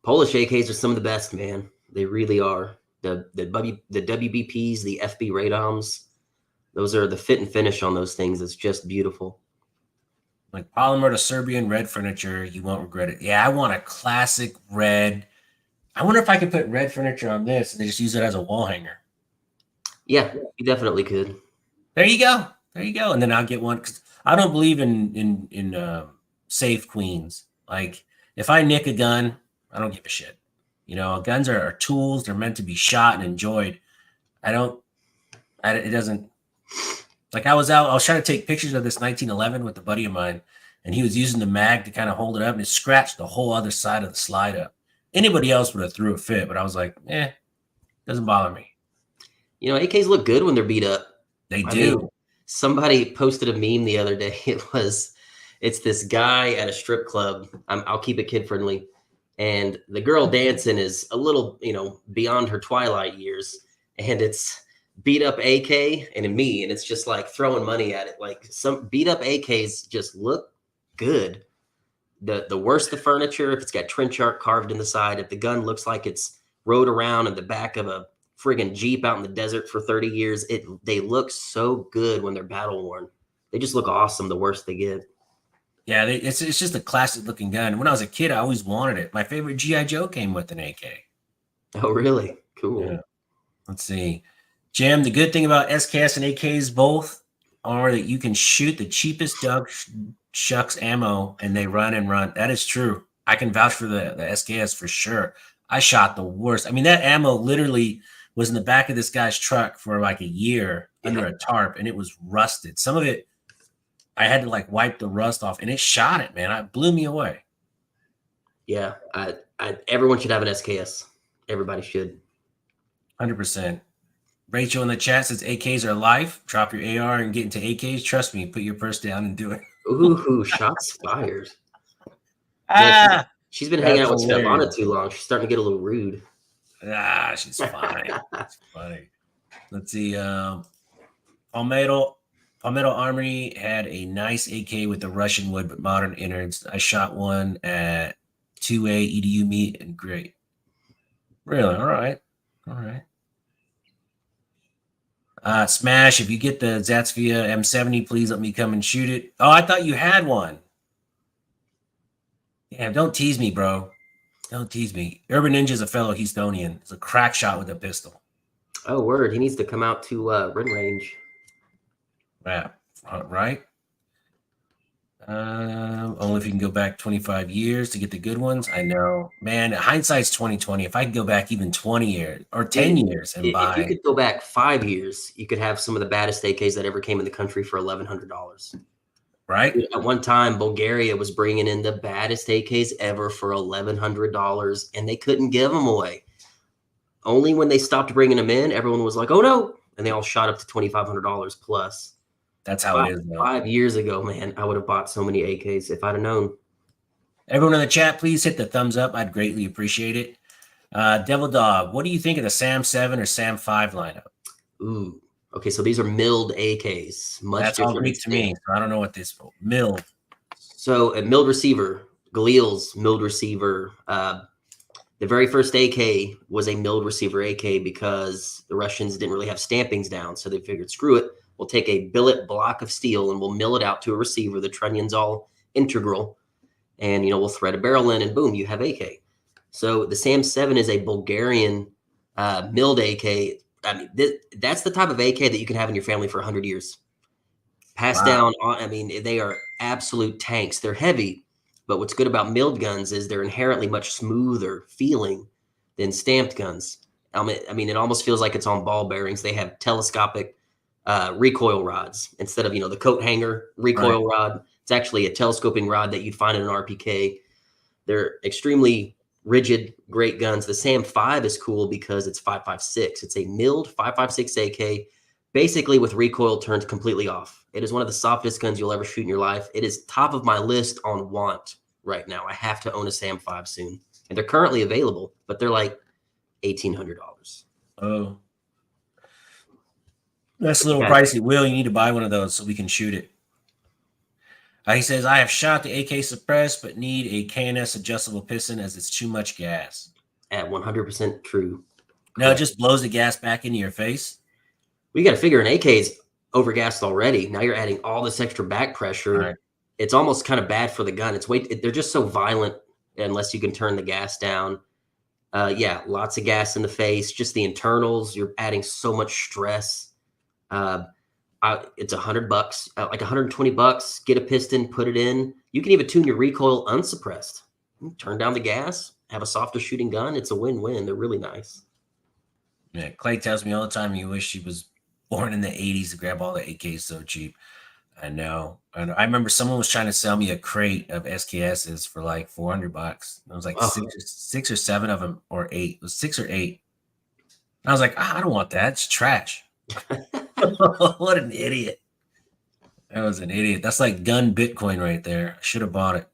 Polish AKs are some of the best, man. They really are. The WBPs, the FB Radoms, those are the fit and finish on those things. It's just beautiful. Like polymer to Serbian red furniture. You won't regret it. Yeah, I want a classic red. I wonder if I could put red furniture on this and they just use it as a wall hanger. Yeah, you definitely could. There you go. There you go. And then I'll get one because I don't believe in safe queens. Like if I nick a gun, I don't give a shit. Guns are tools. They're meant to be shot and enjoyed. It doesn't. Like I was trying to take pictures of this 1911 with a buddy of mine, and he was using the mag to kind of hold it up, and it scratched the whole other side of the slide up. Anybody else would have threw a fit, but I was like, doesn't bother me. AKs look good when they're beat up. They do. mean, somebody posted a meme the other day. It's this guy at a strip club. I'll keep it kid friendly. And the girl dancing is a little, beyond her twilight years. And it's beat up AK and me. And it's just like throwing money at it. Like some beat up AKs just look good. The worse the furniture, if it's got trench art carved in the side, if the gun looks like it's rode around in the back of a friggin' Jeep out in the desert for 30 years, they look so good when they're battle worn. They just look awesome the worse they get. Yeah, it's just a classic looking gun. When I was a kid, I always wanted it. My favorite GI Joe came with an AK. Oh, really? Cool. Yeah. Let's see. Jim, the good thing about SKS and AKs both are that you can shoot the cheapest Doug Shucks ammo and they run and run. That is true. I can vouch for the SKS for sure. I shot the worst. I mean, that ammo literally was in the back of this guy's truck for like a year under a tarp, and it was rusted. Some of it, I had to like wipe the rust off, and it shot it, man. It blew me away. Yeah, everyone should have an SKS. Everybody should. 100%. Rachel in the chat says AKs are life. Drop your AR and get into AKs. Trust me, put your purse down and do it. Ooh, shots fired. Yeah, she's been hanging out with Svetlana too long. She's starting to get a little rude. She's fine. That's funny. Let's see. Palmetto Armory had a nice AK with the Russian wood but modern innards. I shot one at 2A EDU meet and great. Really? All right. Smash, if you get the Zatzvia M70, please let me come and shoot it. Oh, I thought you had one. Damn, don't tease me, bro. Don't tease me. Urban Ninja's a fellow Houstonian. It's a crack shot with a pistol. Oh, word. He needs to come out to Ren Range. Yeah, right? Only if you can go back 25 years to get the good ones. I know. Man, hindsight's 2020. If I could go back even 20 years or 10 years and buy. If you could go back 5 years, you could have some of the baddest AKs that ever came in the country for $1,100. Right? At one time, Bulgaria was bringing in the baddest AKs ever for $1,100, and they couldn't give them away. Only when they stopped bringing them in, everyone was like, oh, no. And they all shot up to $2,500 plus. That's how it is, though. 5 years ago, man, I would have bought so many AKs if I'd have known. Everyone in the chat, please hit the thumbs up. I'd greatly appreciate it. Devil Dog, what do you think of the Sam 7 or Sam 5 lineup? Ooh. Okay, so these are milled AKs. That's all Greek to me, so I don't know what this is. Milled. So a milled receiver, Galil's milled receiver. The very first AK was a milled receiver AK because the Russians didn't really have stampings down, so they figured, screw it. We'll take a billet block of steel and we'll mill it out to a receiver. The trunnion's all integral. And, we'll thread a barrel in and boom, you have AK. So the Sam 7 is a Bulgarian milled AK. I mean, that's the type of AK that you can have in your family for 100 years. Passed down. They are absolute tanks. They're heavy. But what's good about milled guns is they're inherently much smoother feeling than stamped guns. It almost feels like it's on ball bearings. They have telescopic recoil rods instead of the coat hanger Right. recoil rod. It's actually a telescoping rod that you'd find in an RPK. They're extremely rigid, great guns. The Sam 5 is cool because it's 5.56. It's a milled 5.56 AK, basically with recoil turned completely off. It is one of the softest guns you'll ever shoot in your life. It is top of my list on want right now. I have to own a Sam 5 soon. And they're currently available, but they're like $1,800. Oh, that's a little Yeah, pricey. Will, you need to buy one of those so we can shoot it. He says, I have shot the AK suppressed, but need a KNS adjustable piston as it's too much gas. at 100% true. No, it Correct. just blows the gas back into your face. We got to figure an AK is overgassed already. Now you're adding all this extra back pressure. Right. It's almost kind of bad for the gun. They're just so violent unless you can turn the gas down. Yeah, lots of gas in the face. Just the internals. You're adding so much stress. It's $100, like $120. Get a piston, put it in. You can even tune your recoil unsuppressed. Turn down the gas, have a softer shooting gun. It's a win-win. They're really nice. Yeah, Clay tells me all the time he wish he was born in the 80s to grab all the AKs so cheap. I know. And I remember someone was trying to sell me a crate of SKSs for like $400. It was like Oh, six or seven of them, or eight. It was 6 or 8. And I was like, I don't want that. It's trash. What an idiot. That was an idiot. That's like gun Bitcoin right there. I should have bought it.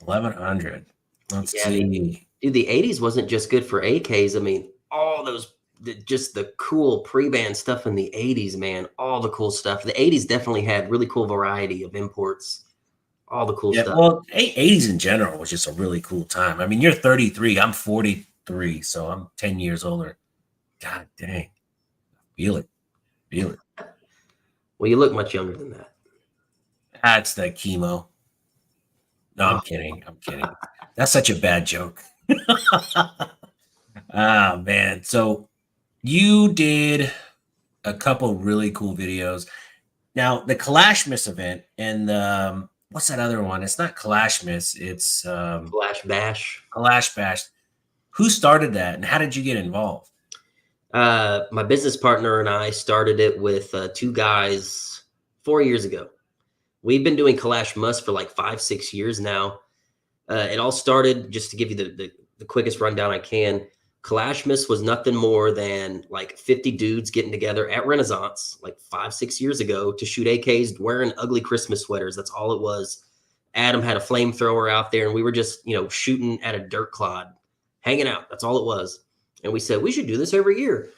1100. Let's yeah, see. dude, the 80s wasn't just good for AKs. I mean, all those, just the cool pre-band stuff in the 80s, man. All the cool stuff. The 80s definitely had really cool variety of imports. All the cool Yeah, stuff. well, 80s in general was just a really cool time. I mean, you're 33. I'm 43, so I'm 10 years older. God dang. Feel it. Feel it. Well, you look much younger than that. That's the chemo. No, I'm kidding. I'm kidding. That's such a bad joke. Ah, man. So you did a couple really cool videos. Now, the Kalashmas event and the what's that other one? It's not Kalashmas. It's Flash Bash. Kalash Bash. Who started that, and how did you get involved? My business partner and I started it with two guys 4 years ago. We've been doing Kalash Muss for like 5-6 years now. It all started, just to give you the quickest rundown I can. Kalashmas was nothing more than like 50 dudes getting together at Renaissance like 5-6 years ago to shoot AKs wearing ugly Christmas sweaters. That's all it was. Adam had a flamethrower out there and we were just, shooting at a dirt clod, hanging out. That's all it was. And we said, we should do this every year.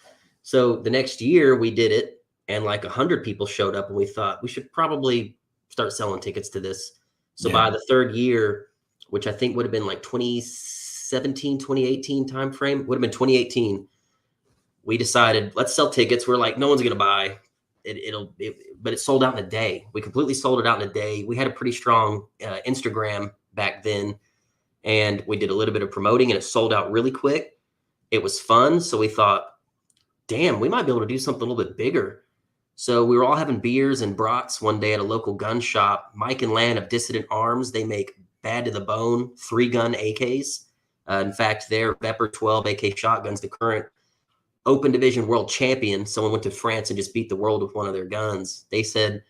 So the next year we did it and like 100 people showed up and we thought we should probably start selling tickets to this. So Yeah. by the third year, which I think would have been like 2017, 2018 timeframe, would have been 2018. We decided, let's sell tickets. We're like, no one's going to buy it. But it sold out in a day. We completely sold it out in a day. We had a pretty strong Instagram back then, and we did a little bit of promoting, and it sold out really quick. It was fun. So we thought, damn, we might be able to do something a little bit bigger. So we were all having beers and brats one day at a local gun shop. Mike and Lan of Dissident Arms, they make bad to the bone 3-gun AKs. In fact, their Vepr 12 AK shotguns, the current open division world champion, someone went to France and just beat the world with one of their guns. They said,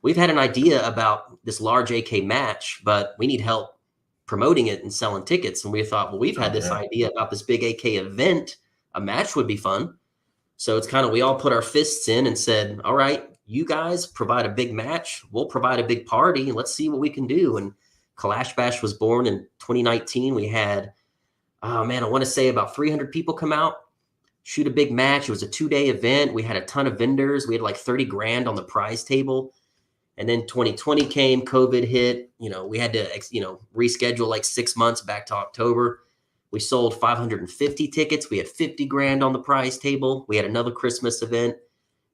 we've had an idea about this large AK match, but we need help promoting it and selling tickets. And we thought, well, we've had this idea about this big AK event. A match would be fun. So it's kind of, we all put our fists in and said, all right, you guys provide a big match. We'll provide a big party and let's see what we can do. And Kalash Bash was born in 2019. We had, I want to say about 300 people come out, shoot a big match. It was a 2-day event. We had a ton of vendors. We had like 30 grand on the prize table. And then 2020 came, COVID hit, we had to, reschedule like 6 months back to October. We sold 550 tickets. We had 50 grand on the prize table. We had another Christmas event.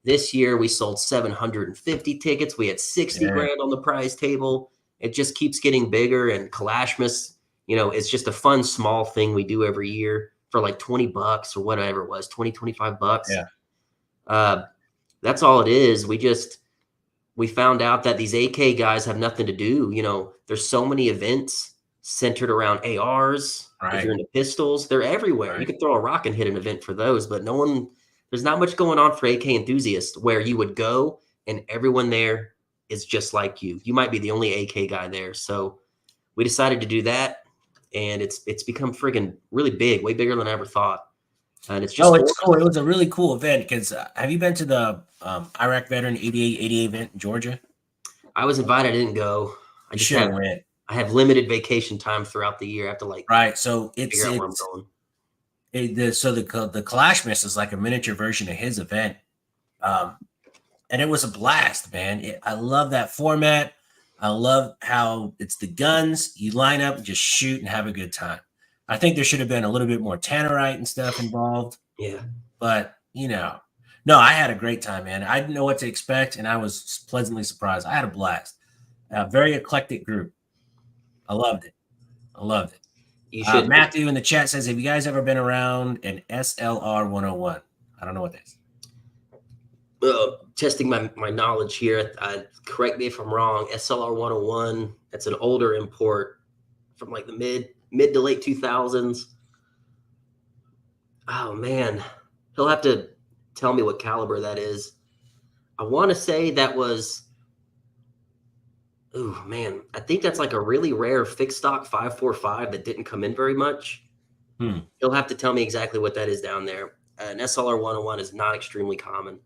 This year we sold 750 tickets. We had 60 grand on the prize table. It just keeps getting bigger. And Kalashmas, it's just a fun, small thing we do every year for like $20 or whatever it was, 20, $25. Yeah. That's all it is. We found out that these AK guys have nothing to do. There's so many events centered around ARs. Right. If you're into pistols, they're everywhere. Right. You could throw a rock and hit an event for those, but no one there's not much going on for AK enthusiasts where you would go and everyone there is just like you. You might be the only AK guy there. So we decided to do that, and it's become friggin' really big, way bigger than I ever thought. And it's just Oh, it's cool. It was a really cool event because have you been to the Iraq Veteran 88 event in Georgia? I was invited, I didn't go. I You just should have have went. I have limited vacation time throughout the year. I have to like Right. So figure out where I'm going. the Clash Miss is like a miniature version of his event. Um, and it was a blast, man. I love that format. I love how it's the guns. You line up and just shoot and have a good time. I think there should have been a little bit more tannerite and stuff involved, Yeah. but no, I had a great time, man. I didn't know what to expect, and I was pleasantly surprised. I had a blast. A very eclectic group. I loved it. I loved it. You should Matthew in the chat says, "Have you guys ever been around an SLR 101?" I don't know what that is. testing my knowledge here. Correct me if I'm wrong. SLR 101. That's an older import from like the mid to late 2000s. Oh man, he'll have to tell me what caliber that is. I want to say that was. Oh man, I think that's like a really rare fixed stock 545 that didn't come in very much. He'll have to tell me exactly what that is down there. An SLR 101 is not extremely common.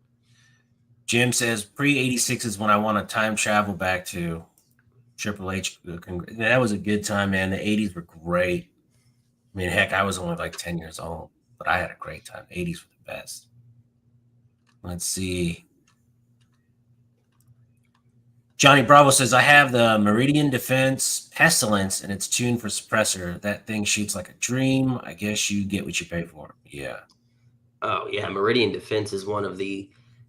Jim says pre-86 is when I want to time travel back to Triple H. That was a good time, man. The 80s were great. I mean, heck, I was only like 10 years old, but I had a great time. 80s were the best. Let's see. Johnny Bravo says, I have the Meridian Defense Pestilence, and it's tuned for suppressor. That thing shoots like a dream. I guess you get what you pay for. Yeah. Oh, yeah. Meridian Defense is one of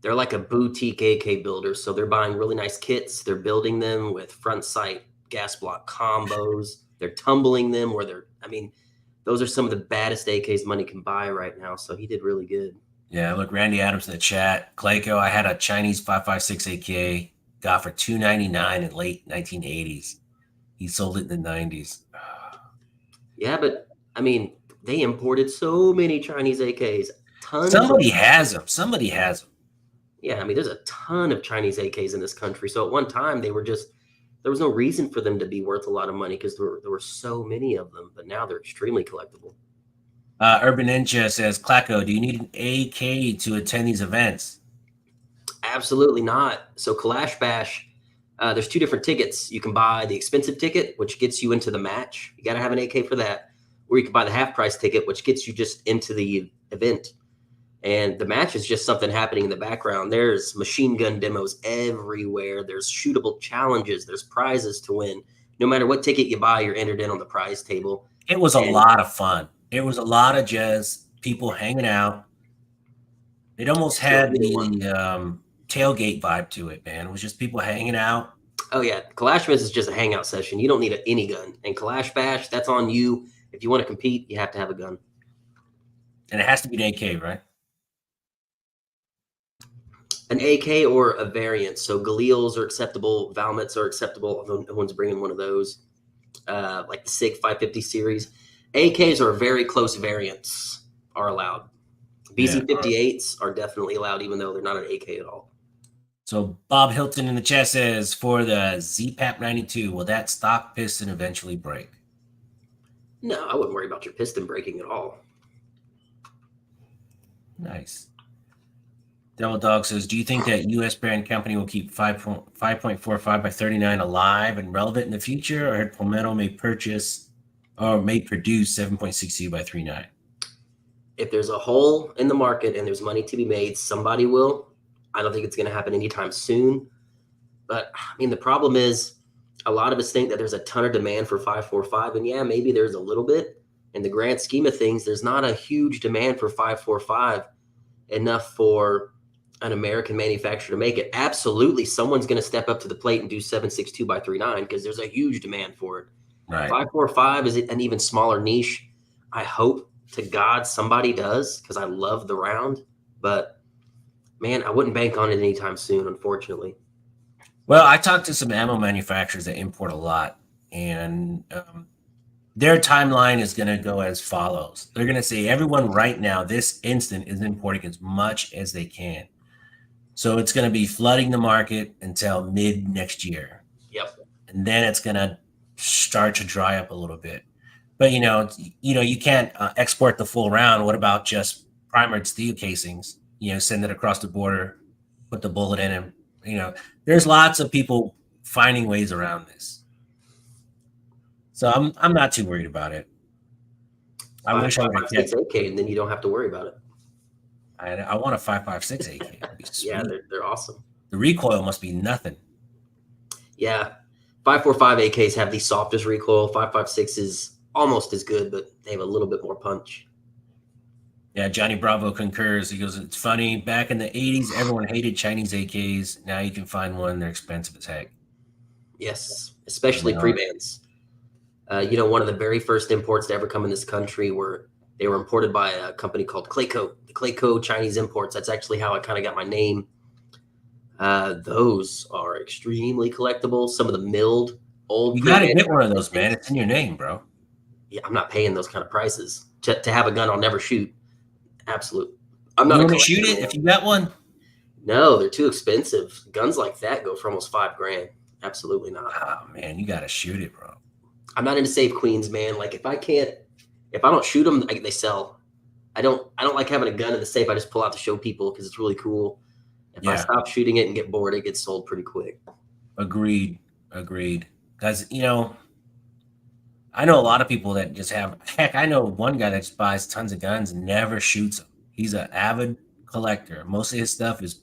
they're like a boutique AK builder. So they're buying really nice kits. They're building them with front sight gas block combos. They're tumbling them those are some of the baddest AKs money can buy right now. So he did really good. Yeah, look, Randy Adams in the chat. Clayco, I had a Chinese 5.56 AK, got for $299 in late 1980s. He sold it in the 90s. Yeah, but I mean, they imported so many Chinese AKs. Somebody has them. Somebody has them. Yeah, I mean, there's a ton of Chinese AKs in this country. So at one time, there was no reason for them to be worth a lot of money because there were so many of them. But now they're extremely collectible. Urban Ninja says, Clacko, do you need an AK to attend these events? Absolutely not. So Kalash Bash, there's two different tickets. You can buy the expensive ticket, which gets you into the match. You got to have an AK for that. Or you can buy the half price ticket, which gets you just into the event. And the match is just something happening in the background. There's machine gun demos everywhere. There's shootable challenges. There's prizes to win. No matter what ticket you buy, you're entered in on the prize table. It was a lot of fun. It was a lot of just people hanging out. It almost had the tailgate vibe to it, man. It was just people hanging out. Oh, yeah. Kalash Bash is just a hangout session. You don't need any gun. And Kalash Bash, that's on you. If you want to compete, you have to have a gun. And it has to be an AK, right? An AK or a variant. So Galils are acceptable. Valmets are acceptable. Although no one's bringing one of those. Like the SIG 550 series. AKs are very close variants are allowed. BZ58s are definitely allowed, even though they're not an AK at all. So Bob Hilton in the chat says, for the ZPAP 92, will that stock piston eventually break? No, I wouldn't worry about your piston breaking at all. Nice. Devil Dog says, do you think that U.S. brand company will keep 5.45 by 39 alive and relevant in the future, or Palmetto may produce 7.62 by 39? If there's a hole in the market and there's money to be made, somebody will. I don't think it's going to happen anytime soon. But I mean, the problem is a lot of us think that there's a ton of demand for 545. And yeah, maybe there's a little bit. In the grand scheme of things, there's not a huge demand for 545 enough for an American manufacturer to make it. Absolutely, someone's going to step up to the plate and do 7.62 by 39 because there's a huge demand for it. Right. 545 is an even smaller niche. I hope to God somebody does because I love the round. But, man, I wouldn't bank on it anytime soon, unfortunately. Well, I talked to some ammo manufacturers that import a lot, and their timeline is going to go as follows. They're going to say everyone right now, this instant, is importing as much as they can. So it's going to be flooding the market until mid next year. Yep. And then it's going to start to dry up a little bit. But you can't export the full round. What about just primered steel casings? Send it across the border, put the bullet in them. There's lots of people finding ways around this. So I'm not too worried about it. I wish I would have kept AK, and then you don't have to worry about it. I want a 5.56 AK. That'd be sweet. Yeah, they're awesome. The recoil must be nothing. Yeah, 5.45 AKs have the softest recoil. 5.56 is almost as good, but they have a little bit more punch. Yeah, Johnny Bravo concurs. He goes, it's funny. Back in the 80s, everyone hated Chinese AKs. Now you can find one. They're expensive as heck. Yes, especially pre-bans. One of the very first imports to ever come in this country were imported by a company called Klay. The Klay Chinese imports. That's actually how I kind of got my name. Those are extremely collectible. Some of the milled old. You got to get one of those, man. It's in your name, bro. Yeah, I'm not paying those kind of prices to have a gun I'll never shoot. Absolute. I'm not going to shoot it if you got one. No, they're too expensive. Guns like that go for almost $5,000. Absolutely not. Oh man, you got to shoot it, bro. I'm not into safe queens, man. Like if I don't shoot them, they sell. I don't like having a gun in the safe. I just pull out to show people because it's really cool. If I stop shooting it and get bored, it gets sold pretty quick. Agreed. Because I know a lot of people that just have. Heck, I know one guy that just buys tons of guns and never shoots them. He's an avid collector. Most of his stuff is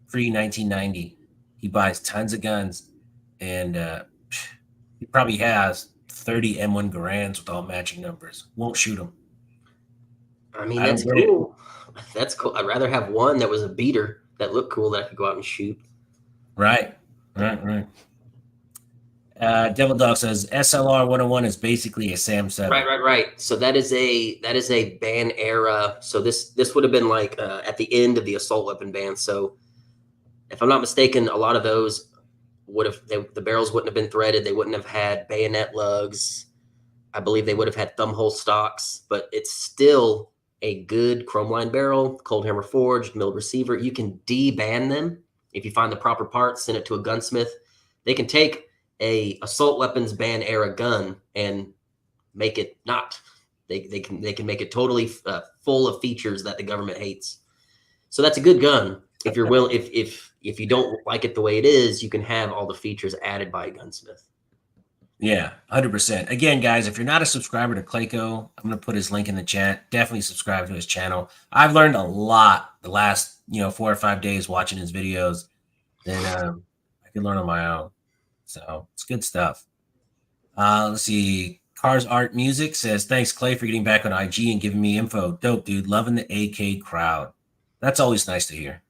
pre-1990. He buys tons of guns, and he probably has 30 M1 Garands with all matching numbers. Won't shoot them. I mean, that's cool. That's cool. I'd rather have one that was a beater that looked cool that I could go out and shoot. Right. Devil Dog says SLR 101 is basically a Sam 7. Right. So that is a ban era. So this would have been like at the end of the assault weapon ban. So if I'm not mistaken, a lot of those the barrels wouldn't have been threaded. They wouldn't have had bayonet lugs. I believe they would have had thumb hole stocks, but it's still a good chrome line barrel, cold hammer forged, milled receiver. You can deban them if you find the proper parts, send it to a gunsmith. They can take a assault weapons ban era gun and make it not. They can make it totally full of features that the government hates. So that's a good gun. If you're willing, if you don't like it the way it is, you can have all the features added by a gunsmith. Yeah, 100%. Again, guys, if you're not a subscriber to Clayco, I'm going to put his link in the chat. Definitely subscribe to his channel. I've learned a lot the last 4 or 5 days watching his videos that I can learn on my own. So it's good stuff. Let's see. Cars Art Music says, thanks, Clay, for getting back on IG and giving me info. Dope, dude. Loving the AK crowd. That's always nice to hear.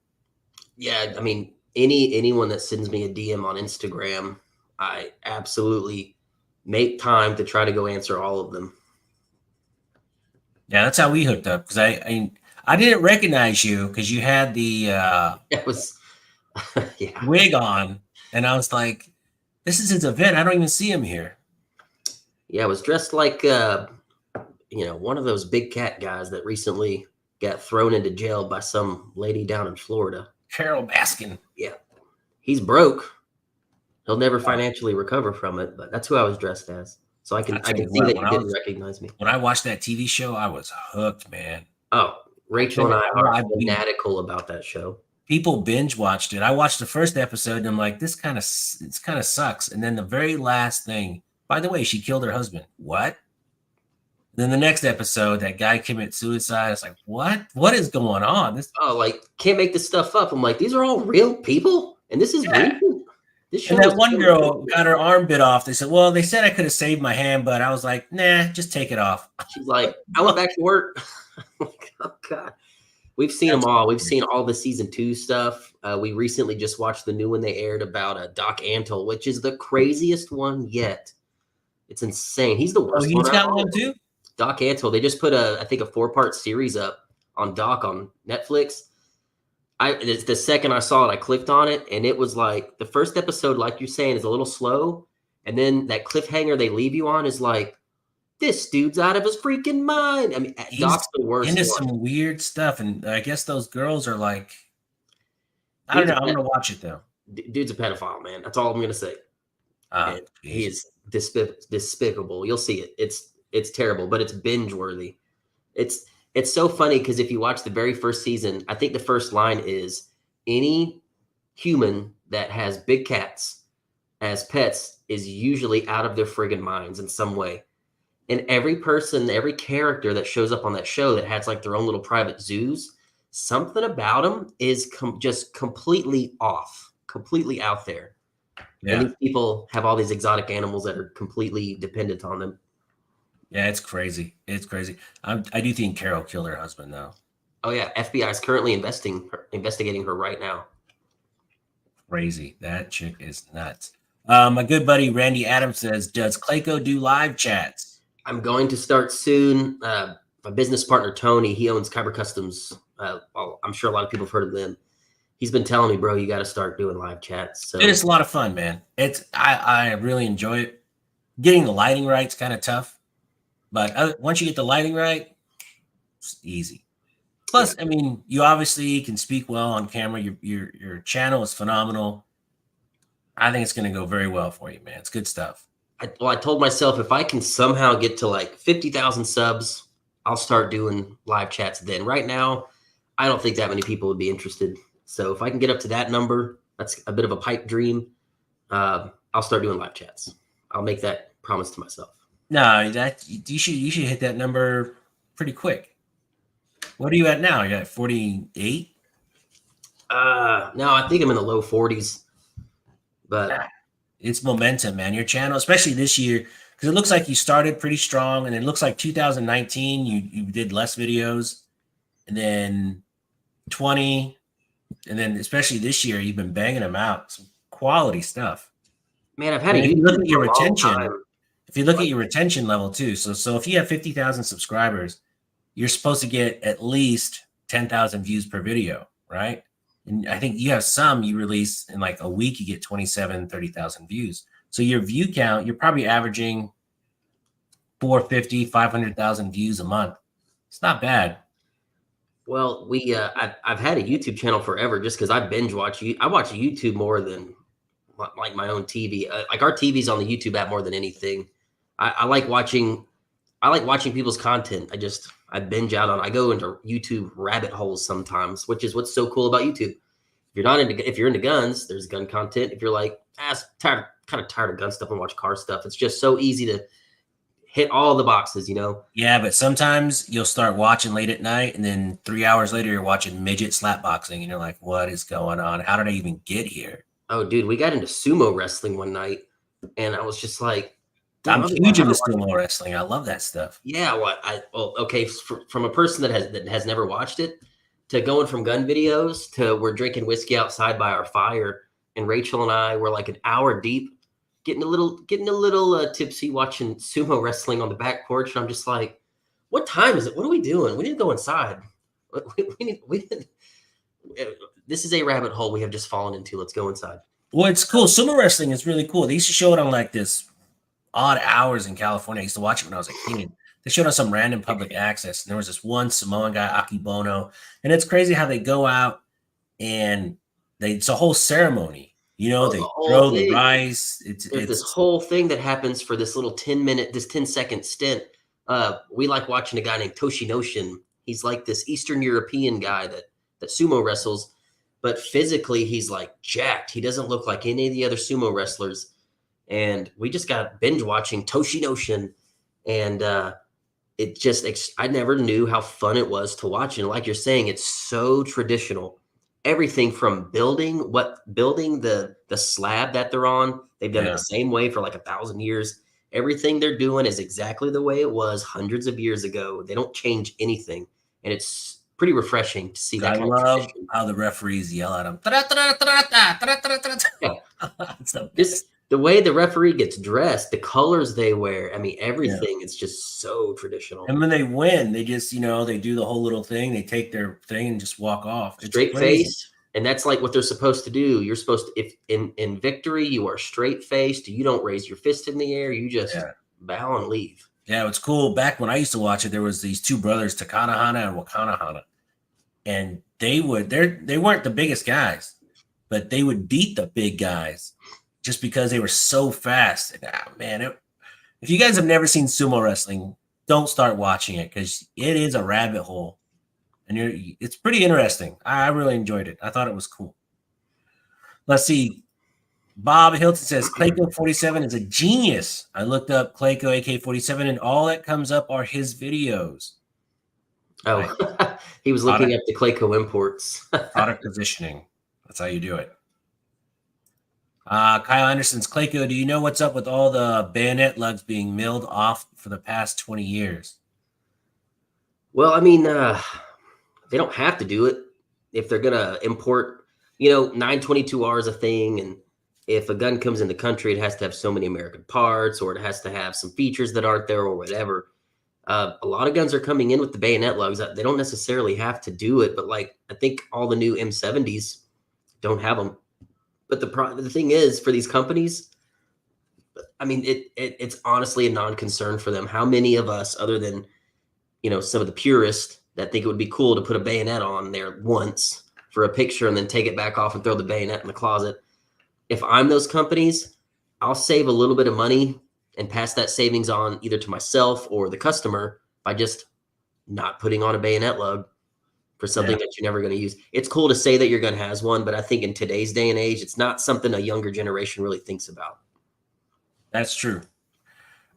Yeah, I mean, anyone that sends me a DM on Instagram, I absolutely make time to try to go answer all of them. Yeah, that's how we hooked up. Because I didn't recognize you because you had the it was wig on, and I was like, this is his event. I don't even see him here. Yeah, I was dressed like one of those big cat guys that recently got thrown into jail by some lady down in Florida. Carol Baskin. Yeah, he's broke. He'll never financially recover from it, but that's who I was dressed as. So I can see that you didn't recognize me. When I watched that TV show, I was hooked, man. Oh, Rachel and I are fanatical about that show. People binge watched it. I watched the first episode and I'm like, this kind of sucks. And then the very last thing, by the way, she killed her husband. What? Then the next episode, that guy committed suicide. It's like, what? What is going on? Can't make this stuff up. I'm like, these are all real people, and this is real. And that one girl got her arm bit off. They said, well, they said I could have saved my hand, but I was like, nah, just take it off. She's like, I went back to work. Oh God. We've seen them all. We've seen all the season 2 stuff. We recently just watched the new one they aired about Doc Antle, which is the craziest one yet. It's insane. He's the worst. Oh, he's got one too? Doc Antle. They just put I think a 4-part series up on Doc on Netflix. The second I saw it, I clicked on it, and it was like the first episode, like you're saying, is a little slow. And then that cliffhanger they leave you on is like, this dude's out of his freaking mind. I mean, He's Doc's the worst into one. some weird stuff, and I guess those girls are like, I don't Dude's know. a I'm ped- gonna watch it though. dude's a pedophile, man. That's all I'm gonna say. Ah, And he jeez. is despicable. You'll see it. It's terrible, but it's binge worthy. It's it's so funny because if you watch the very first season, I think the first line is any human that has big cats as pets is usually out of their friggin' minds in some way. And every person, every character that shows up on that show that has like their own little private zoos, something about them is just completely off, completely out there. And Yeah, these people have all these exotic animals that are completely dependent on them. yeah. It's crazy. It's crazy. I do think Carol killed her husband though. Oh yeah, FBI is currently investigating her right now. Crazy. That chick is nuts. My good buddy Randy Adams says, "Does Clayco do live chats?" I'm going to start soon. My business partner Tony, he owns Kyber Customs. Well, I'm sure a lot of people have heard of them. He's been telling me, bro, you got to start doing live chats. Dude, So it's a lot of fun, man. I really enjoy it. Getting the lighting right's kind of tough, but once you get the lighting right, it's easy. yeah, Plus, I mean, you obviously can speak well on camera. Your channel is phenomenal. I think it's going to go very well for you, man. It's good stuff. I told myself if I can somehow get to like 50,000 subs, I'll start doing live chats then. Right now, I don't think that many people would be interested. So if I can get up to that number, that's a bit of a pipe dream. I'll start doing live chats. I'll make that promise to myself. No, that you should hit that number pretty quick. What are you at now? You're at 48. No, I think I'm in the low 40s, but It's momentum, man. Your channel, especially this year, because it looks like you started pretty strong, and it looks like 2019 you did less videos, and then 20, and then especially this year you've been banging them out. Some quality stuff. man, I've had a And if you look YouTube at for your a long retention, time. if you look at Like, your retention level too, so if you have 50,000 subscribers, you're supposed to get at least 10,000 views per video, right? And I think you have some you release in like a week, you get 27, 30,000 views. So your view count, you're probably averaging 450, 500,000 views a month. It's not bad. well, I've had a YouTube channel forever just because I binge watch. I watch YouTube more than like my own TV. Like our TV's on the YouTube app more than anything. I like watching. I like watching people's content. I binge out on. I go into YouTube rabbit holes sometimes, which is what's so cool about YouTube. If you're into guns, there's gun content. If you're like, kind of tired of gun stuff and watch car stuff, it's just so easy to hit all the boxes, you know. Yeah, but sometimes you'll start watching late at night, and then 3 hours later, you're watching midget slap boxing, and you're like, what is going on? How did I even get here? Oh, dude, we got into sumo wrestling one night, and I was just like, damn, I'm huge into sumo wrestling. I love that stuff. yeah, okay, from a person that has never watched it to going from gun videos to we're drinking whiskey outside by our fire, and Rachel and I were like an hour deep, getting a little tipsy watching sumo wrestling on the back porch, and I'm just like, what time is it? What are we doing? We need to go inside. This is a rabbit hole we have just fallen into. Let's go inside. Well, it's cool. Sumo wrestling is really cool. They used to show it on like this odd hours in California. I used to watch it when I was a kid. They showed on some random public access, and there was this one Samoan guy, Akibono, and it's crazy how they go out and it's a whole ceremony. You know, Oh, the they whole throw the thing. rice. There's this It's whole thing that happens for this little 10-second stint. We like watching a guy named Toshinoshin. He's like this Eastern European guy that sumo wrestles, but physically he's like jacked. He doesn't look like any of the other sumo wrestlers. And we just got binge watching Toshinoshin, and it just I never knew how fun it was to watch. And like you're saying, it's so traditional. Everything from building the slab that they're on, they've done it yeah. the same way for like 1,000 years. Everything they're doing is exactly the way it was hundreds of years ago. They don't change anything, and it's pretty refreshing to see that I kind of love tradition. how the referees yell at them. Yeah, It's so good. just the way the referee gets dressed, the colors they wear. I mean, Yeah. everything is just so traditional. And when they win, they just, they do the whole little thing. They take their thing and just walk off. It's Straight crazy. face, and that's like what they're supposed to do. You're supposed to, if in victory, you are straight faced. You don't raise your fist in the air. You just Yeah. bow and leave. Yeah, it's cool. Back when I used to watch it, there was these two brothers, Takanahana and Wakanahana, and they weren't the biggest guys, but they would beat the big guys just because they were so fast. And, man, if you guys have never seen sumo wrestling, don't start watching it because it is a rabbit hole, and it's pretty interesting. I really enjoyed it. I thought it was cool. Let's see. Bob Hilton says Clayco 47 is a genius. I looked up Clayco AK-47, and all that comes up are his videos. Oh, he was looking up the Clayco imports. Product positioning. That's how you do it. Kyle Anderson's Clayco, do you know what's up with all the bayonet lugs being milled off for the past 20 years? Well, I mean, they don't have to do it if they're going to import, 922R is a thing. And if a gun comes in the country, it has to have so many American parts, or it has to have some features that aren't there, or whatever. A lot of guns are coming in with the bayonet lugs. They don't necessarily have to do it, but I think all the new M70s don't have them. But the thing is, for these companies, I mean, it's honestly a non-concern for them. How many of us, other than some of the purists, that think it would be cool to put a bayonet on there once for a picture and then take it back off and throw the bayonet in the closet? If I'm those companies, I'll save a little bit of money and pass that savings on either to myself or the customer by just not putting on a bayonet lug for something that you're never going to use. It's cool to say that your gun has one, but I think in today's day and age, it's not something a younger generation really thinks about. That's true.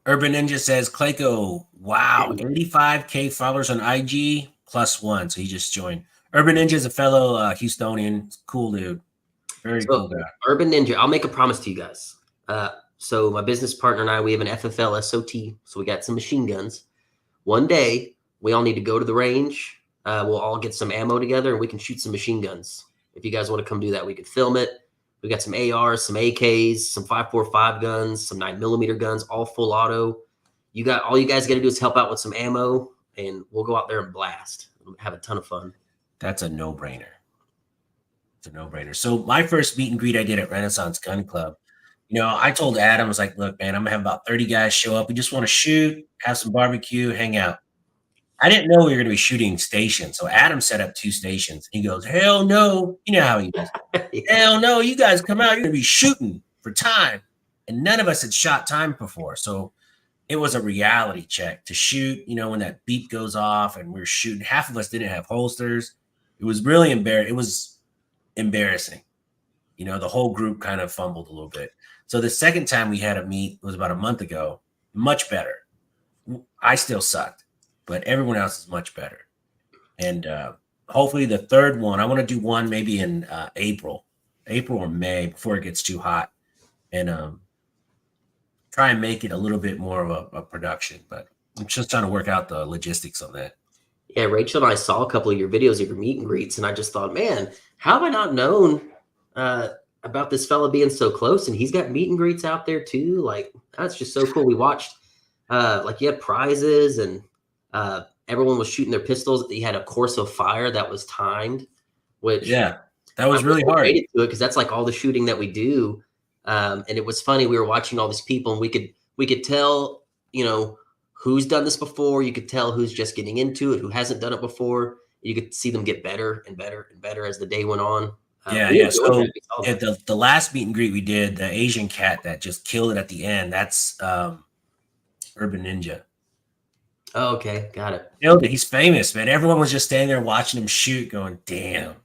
Urban Ninja says, Clayco, wow, 85K followers on IG +1. So he just joined. Urban Ninja is a fellow Houstonian. Cool dude. Very cool guy. Urban Ninja, I'll make a promise to you guys. So my business partner and I, we have an FFL SOT. So we got some machine guns. One day, we all need to go to the range. We'll all get some ammo together and we can shoot some machine guns. If you guys want to come do that, we could film it. We got some ARs, some AKs, some 5.45 guns, some 9mm guns, all full auto. All you guys got to do is help out with some ammo, and we'll go out there and blast. We'll have a ton of fun. That's a no-brainer. It's a no-brainer. So my first meet and greet I did at Renaissance Gun Club. I told Adam, I was like, look, man, I'm gonna have about 30 guys show up. We just want to shoot, have some barbecue, hang out. I didn't know we were going to be shooting stations. So Adam set up 2 stations. He goes, hell no. You know how he does. Hell no. You guys come out. You're going to be shooting for time. And none of us had shot time before. So it was a reality check to shoot, when that beep goes off and we're shooting. Half of us didn't have holsters. It was really embarrassing. It was embarrassing. The whole group kind of fumbled a little bit. So the second time we had a meet was about a month ago. Much better. I still sucked, but everyone else is much better. And hopefully the third one, I want to do one maybe in April or May before it gets too hot, and try and make it a little bit more of a production. But I'm just trying to work out the logistics on that. Yeah, Rachel and I saw a couple of your videos of your meet and greets, and I just thought, man, how have I not known about this fella being so close? And he's got meet and greets out there too. That's just so cool. We watched, you had prizes, and everyone was shooting their pistols. He had a course of fire that was timed, which that was really hard. Because that's all the shooting that we do. And it was funny. We were watching all these people, and we could tell, who's done this before. You could tell who's just getting into it, who hasn't done it before. You could see them get better and better and better as the day went on. So the last meet and greet we did, the Asian cat that just killed it at the end, that's Urban Ninja. Oh, okay. Got it. He's famous, man. Everyone was just standing there watching him shoot, going, damn.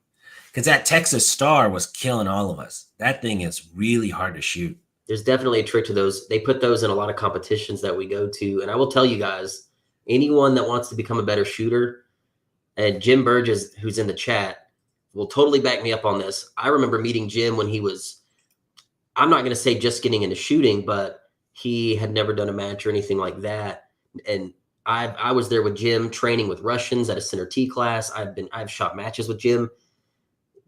Because that Texas Star was killing all of us. That thing is really hard to shoot. There's definitely a trick to those. They put those in a lot of competitions that we go to. And I will tell you guys, anyone that wants to become a better shooter, and Jim Burgess, who's in the chat, will totally back me up on this. I remember meeting Jim when he was, I'm not going to say just getting into shooting, but he had never done a match or anything like that. And I was there with Jim training with Russians at a Center T class. I've shot matches with Jim.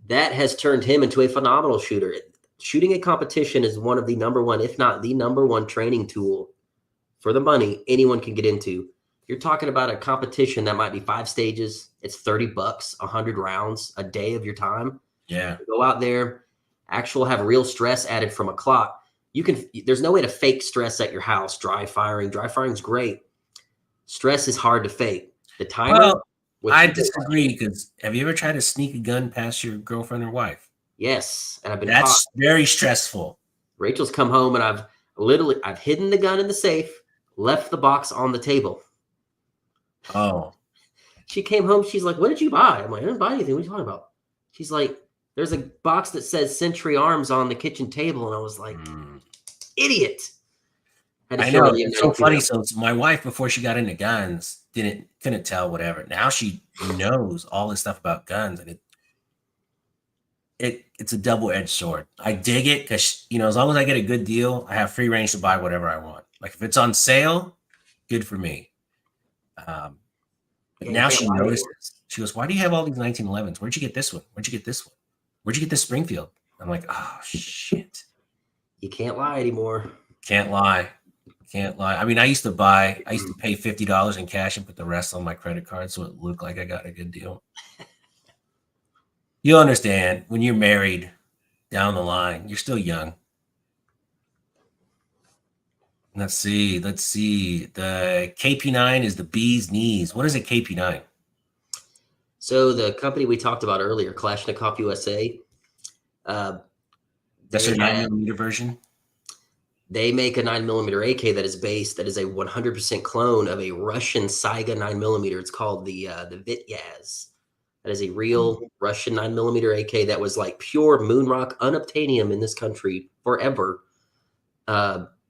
That has turned him into a phenomenal shooter. Shooting a competition is one of the number one, if not the number one training tool for the money anyone can get into. You're talking about a competition that might be 5 stages. It's $30, 100 rounds a day of your time. Yeah. Go out there, have real stress added from a clock. There's no way to fake stress at your house. Dry firing is great. Stress is hard to fake. The timer, Well, with I people disagree watching. because have you ever tried to sneak a gun past your girlfriend or wife? Yes, and I've been caught. That's very stressful. Rachel's come home and I've hidden the gun in the safe, left the box on the table. Oh, She came home, she's like, "What did you buy?" I'm like, "I didn't buy anything. What are you talking about?" She's like, "There's a box that says Century Arms on the kitchen table." And I was like, mm. "Idiot." Had to I show her know. the It's so M92 funny. ammo. So my wife, before she got into guns, couldn't tell whatever. Now she knows all this stuff about guns, and it's a double-edged sword. I dig it because as long as I get a good deal, I have free range to buy whatever I want. Like if it's on sale, good for me. But Yeah, you now can't she lie anymore. notices. She goes, "Why do you have all these 1911s? Where'd you get this one? Where'd you get this one? Where'd you get this Springfield?" I'm like, "Oh shit, You can't lie anymore. can't lie, can't lie." I mean, I used to pay $50 in cash and put the rest on my credit card, so it looked like I got a good deal. You'll understand when you're married down the line, you're still young. Let's see. The KP9 is the bee's knees. What is a KP9? So the company we talked about earlier, Kalashnikov USA, uh, That's they their nine had millimeter version. they make a 9mm AK that is a 100% clone of a Russian Saiga 9mm. It's called the Vityaz. That is a real Russian 9mm AK that was like pure moonrock unobtainium in this country forever.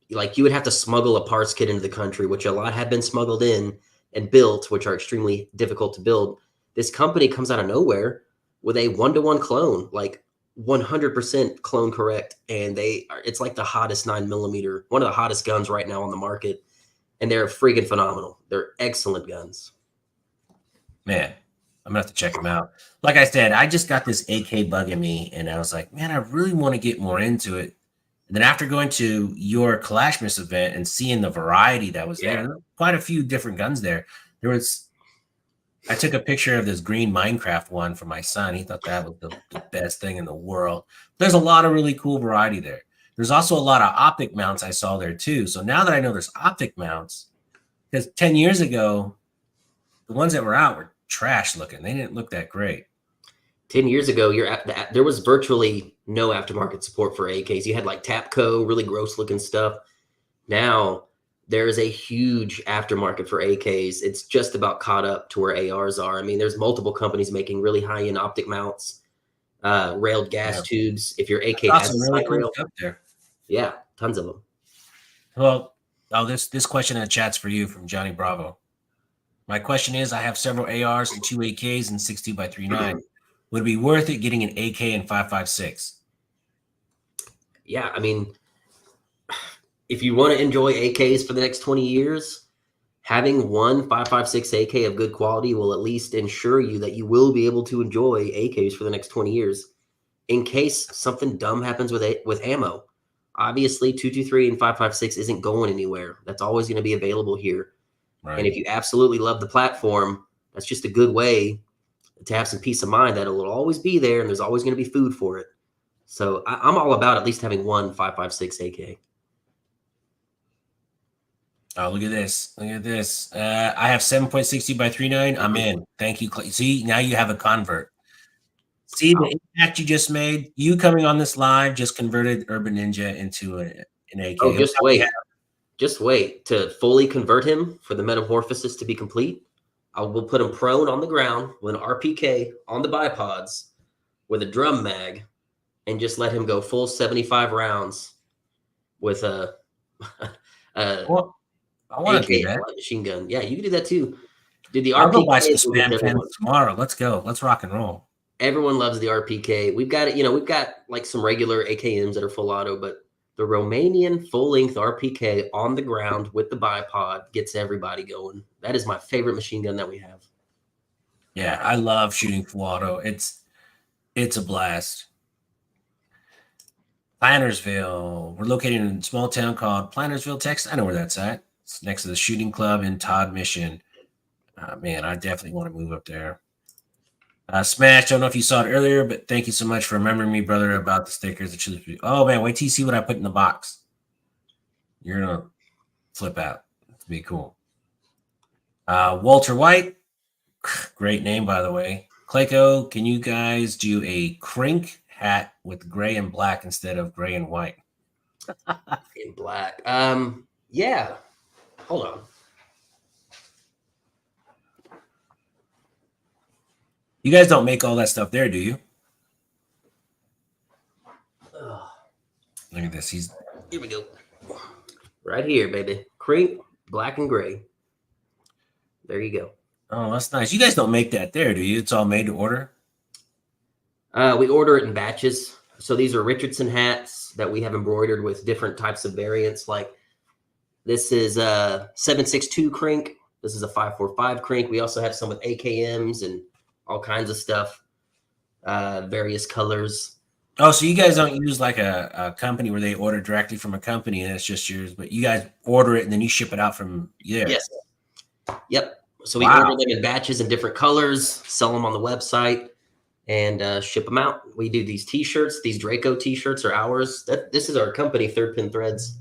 Like you would have to smuggle a parts kit into the country, which a lot have been smuggled in and built, which are extremely difficult to build. This company comes out of nowhere with a 1-to-1 clone, like 100% clone correct, and it's like the hottest 9mm, one of the hottest guns right now on the market, and they're freaking phenomenal. They're excellent guns. Man, I'm gonna have to check them out. Like I said, I just got this AK bugging me, and I was like, man, I really want to get more into it. And then after going to your Kalashmas event and seeing the variety that was there were quite a few different guns there. I took a picture of this green Minecraft one for my son. He thought that was the best thing in the world. There's a lot of really cool variety there. There's also a lot of optic mounts I saw there too. So now that I know there's optic mounts, because 10 years ago, the ones that were out were trash looking. They didn't look that great. 10 years ago, there was virtually no aftermarket support for AKs. You had like Tapco, really gross looking stuff. Now there is a huge aftermarket for AKs. It's just about caught up to where ARs are. I mean, there's multiple companies making really high end optic mounts, railed gas Yeah. tubes. If your I AK saw has a some really side cool rail, stuff there. yeah, tons of them. Well, this question in the chat's for you from Johnny Bravo. My question is, I have several ARs and 2 AKs and 62 by 39. Would it be worth it getting an AK and 5.56? Yeah, I mean, if you want to enjoy AKs for the next 20 years, having one 5.56 AK of good quality will at least ensure you that you will be able to enjoy AKs for the next 20 years in case something dumb happens with ammo. Obviously, 223 and 5.56 isn't going anywhere. That's always going to be available here. And Right. if you absolutely love the platform, that's just a good way to have some peace of mind that it'll always be there and there's always going to be food for it. So I'm all about at least having one 5.56 AK. Oh, look at this. Look at this. I have 7.60 by 39. I'm in. Thank you, Clay. See, now you have a convert. See the impact you just made? You coming on this live just converted Urban Ninja into an AK. Oh, He'll probably have just wait to fully convert him for the metamorphosis to be complete. I will put him prone on the ground with an RPK on the bipods with a drum mag and just let him go full 75 rounds with a, well, I want AK to do and a that. light machine gun. Yeah, you can do that too. Dude, the I'll go RPK buy some is what gets spam everyone. pens tomorrow. Let's go. Let's rock and roll. Everyone loves the RPK. We've got it, we've got like some regular AKMs that are full auto, but the Romanian full-length RPK on the ground with the bipod gets everybody going. That is my favorite machine gun that we have. Yeah, I love shooting full auto. It's a blast. Plantersville. We're located in a small town called Plantersville, Texas. I know where that's at. It's next to the shooting club in Todd, Mission. Man, I definitely want to move up there. Smash, I don't know if you saw it earlier, but thank you so much for remembering me, brother, about the stickers. Oh, man, wait till you see what I put in the box. You're going to flip out. It's be cool. Walter White, great name, by the way. Clayco, can you guys do a crink hat with gray and black instead of gray and white? In black. Yeah. Hold on. You guys don't make all that stuff there, do you? Ugh. Look at this. Here we go. Right here, baby. Crink, black and gray. There you go. Oh, that's nice. You guys don't make that there, do you? It's all made to order? We order it in batches. So these are Richardson hats that we have embroidered with different types of variants. Like this is a 762 crink. This is a 545 crink. We also have some with AKMs and all kinds of stuff, various colors. Oh, so you guys don't use like a company where they order directly from a company and it's just yours, but you guys order it and then you ship it out from there. Yes. Yep. So we Wow. order them in batches in different colors, sell them on the website, and ship them out. We do these T-shirts. These Draco T-shirts are ours. This is our company, Third Pin Threads.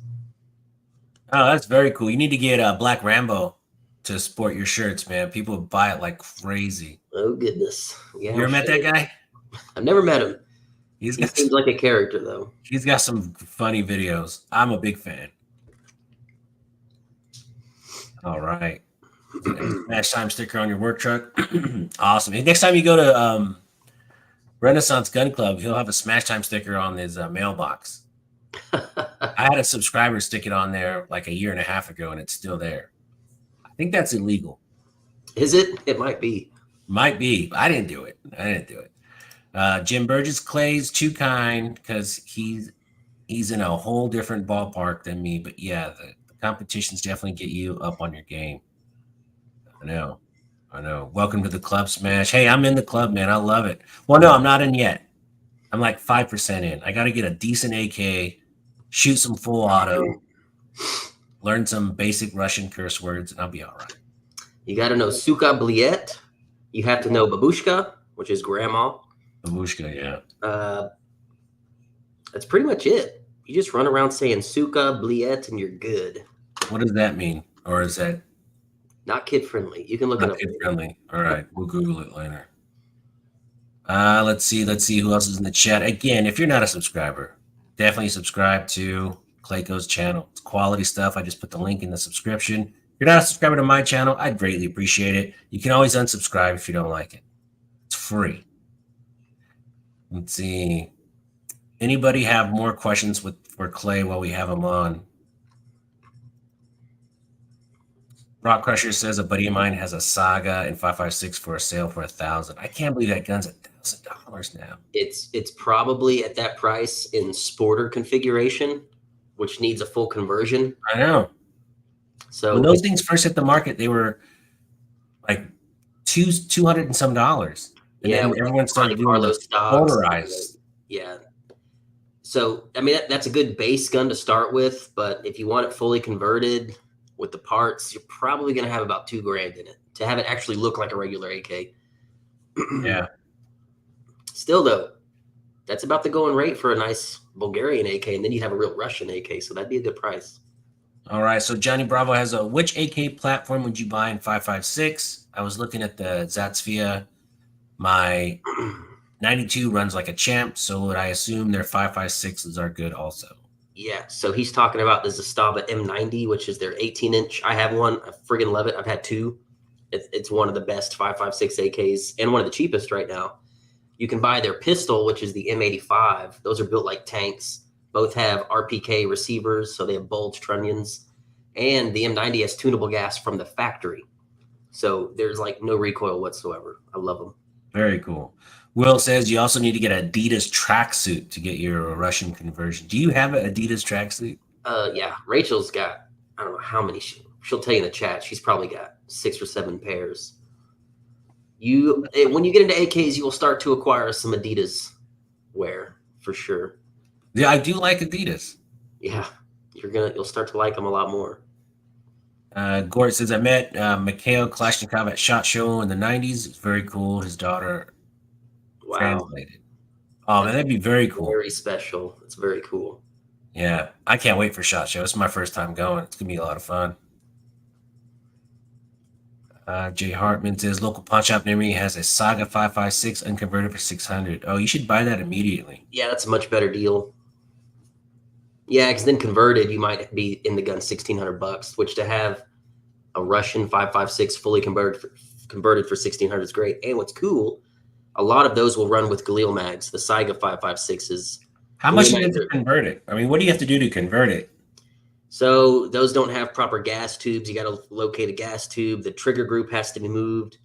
Oh, that's very cool. You need to get Black Rambo to sport your shirts, man. People buy it like crazy. Oh goodness! Yeah, You ever met that guy? I've never met him. He He seems like a character, though. He's got some funny videos. I'm a big fan. All right. Smash Time sticker on your work truck. Awesome. Next time you go to Renaissance Gun Club, he'll have a Smash Time sticker on his mailbox. I had a subscriber stick it on there like a year and a half ago, and it's still there. I think that's illegal. Is it? It might be. Might be. I didn't do it. Jim Burgess, Clay's too kind because he's in a whole different ballpark than me. But yeah, the competitions definitely get you up on your game. I know. Welcome to the club, Smash. Hey, I'm in the club, man. I love it. Well, no, I'm not in yet. I'm like 5% in. I got to get a decent AK, shoot some full auto, learn some basic Russian curse words, and I'll be all right. You got to know Suka Bliet. You have to know Babushka, which is grandma. Babushka, yeah. That's pretty much it. You just run around saying Suka Bliet and you're good. What does that mean? Or is that not kid friendly? You can look it up. Kid friendly. All right, we'll Google it later. Let's see who else is in the chat. Again, if you're not a subscriber, definitely subscribe to Clayco's channel. It's quality stuff. I just put the link in the subscription. If you're not a subscriber to my channel, I'd greatly appreciate it. You can always unsubscribe if you don't like it. It's free. Let's see. Anybody have more questions for Klay while we have him on? Rock Crusher says a buddy of mine has a Saga in 5.56 for a sale for $1,000. I can't believe that gun's $1,000 now. It's probably at that price in sporter configuration, which needs a full conversion. I know. So when those things first hit the market, they were like $200 and some dollars. And yeah, then everyone started doing those motorized. Yeah. So I mean that's a good base gun to start with, but if you want it fully converted with the parts, you're probably going to have about $2,000 in it to have it actually look like a regular AK. Yeah. Still though, that's about the going rate for a nice Bulgarian AK, and then you have a real Russian AK, so that'd be a good price. All right. So Johnny Bravo has which AK platform would you buy in 5.56? I was looking at the Zatsvia. My 92 runs like a champ, so would I assume their 5.56s are good also? Yeah, so he's talking about the Zastava M90, which is their 18-inch. I have one. I friggin' love it. I've had two. It's one of the best 5.56 AKs and one of the cheapest right now. You can buy their pistol, which is the M85. Those are built like tanks. Both have RPK receivers, so they have bulge trunnions. And the M90 has tunable gas from the factory. So there's like no recoil whatsoever. I love them. Very cool. Will says you also need to get an Adidas tracksuit to get your Russian conversion. Do you have an Adidas tracksuit? Yeah. Rachel's got, I don't know how many. She'll tell you in the chat. She's probably got 6 or 7 pairs. When you get into AKs, you will start to acquire some Adidas wear for sure. Yeah, I do like Adidas. Yeah, you'll start to like them a lot more. Gort says I met Mikhail Kalashnikov at SHOT Show in the 90s. It's very cool. His daughter translated. Oh man, that'd be very cool. Very special. It's very cool. Yeah, I can't wait for SHOT Show. It's my first time going. It's gonna be a lot of fun. Jay Hartman says local pawn shop near me has a Saga 5.56 unconverted for 600. Oh, you should buy that immediately. Yeah, that's a much better deal. Yeah, because then converted, you might be in the gun $1,600, which to have a Russian 5.56 fully converted for 1,600 is great. And what's cool, a lot of those will run with Galil mags. The Saiga 5.56s. How much do you have to convert it? I mean, what do you have to do to convert it? So those don't have proper gas tubes. You got to locate a gas tube. The trigger group has to be moved.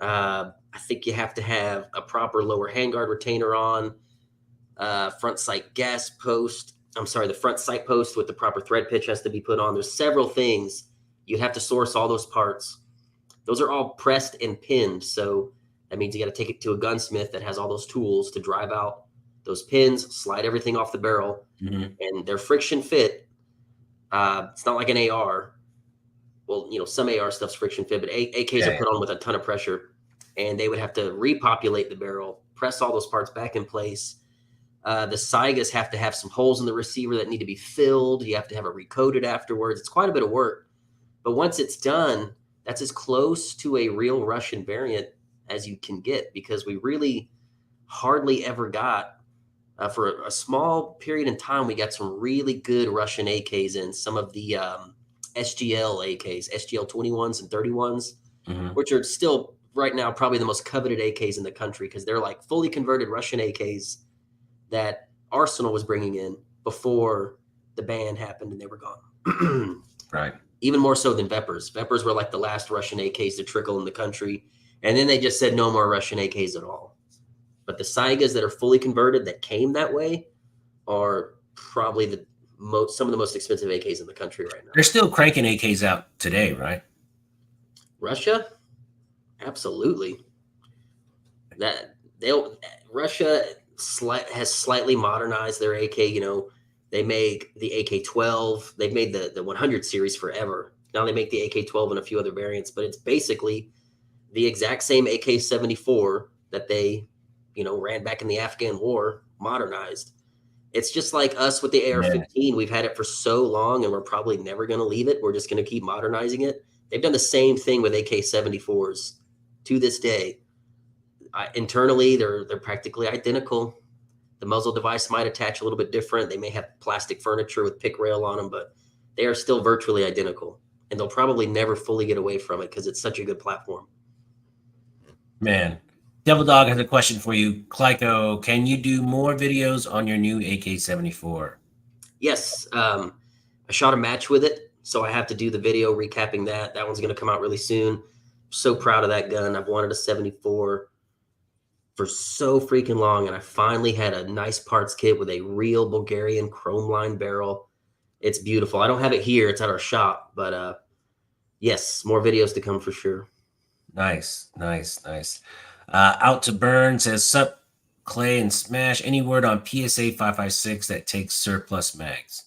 I think you have to have a proper lower handguard retainer on. Front sight gas post. I'm sorry, the front sight post with the proper thread pitch has to be put on. There's several things. You'd have to source all those parts. Those are all pressed and pinned. So that means you got to take it to a gunsmith that has all those tools to drive out those pins, slide everything off the barrel, and they're friction fit. It's not like an AR. Well, some AR stuff's friction fit, but AKs are put on with a ton of pressure, and they would have to repopulate the barrel, press all those parts back in place. The Saigas have to have some holes in the receiver that need to be filled. You have to have it recoded afterwards. It's quite a bit of work. But once it's done, that's as close to a real Russian variant as you can get, because we really hardly ever got, for a small period in time, we got some really good Russian AKs in, some of the SGL AKs, SGL 21s and 31s, which are still right now probably the most coveted AKs in the country, because they're like fully converted Russian AKs that Arsenal was bringing in before the ban happened and they were gone. Right. Even more so than Vepers. Vepers were like the last Russian AKs to trickle in the country. And then they just said no more Russian AKs at all. But the Saigas that are fully converted that came that way are probably some of the most expensive AKs in the country right now. They're still cranking AKs out today, right? Russia? Absolutely. Russia has slightly modernized their AK. They make the AK-12. They've made the 100 series forever. Now they make the AK-12 and a few other variants, but it's basically the exact same AK-74 that they, ran back in the Afghan war, modernized. It's just like us with the AR-15. We've had it for so long, and we're probably never going to leave it. We're just going to keep modernizing it. They've done the same thing with AK-74s to this day. Internally, they're practically identical. The muzzle device might attach a little bit different. They may have plastic furniture with pick rail on them, but they are still virtually identical. And they'll probably never fully get away from it because it's such a good platform. Man, Devil Dog has a question for you. Clyco, can you do more videos on your new AK-74? Yes. I shot a match with it, so I have to do the video recapping that. That one's going to come out really soon. I'm so proud of that gun. I've wanted a 74 for so freaking long, and I finally had a nice parts kit with a real Bulgarian chrome line barrel. It's beautiful. I don't have it here. It's at our shop, but yes, more videos to come for sure. Nice. Out to Burn says, sup, Klay and Smash, any word on PSA 5.56 that takes surplus mags?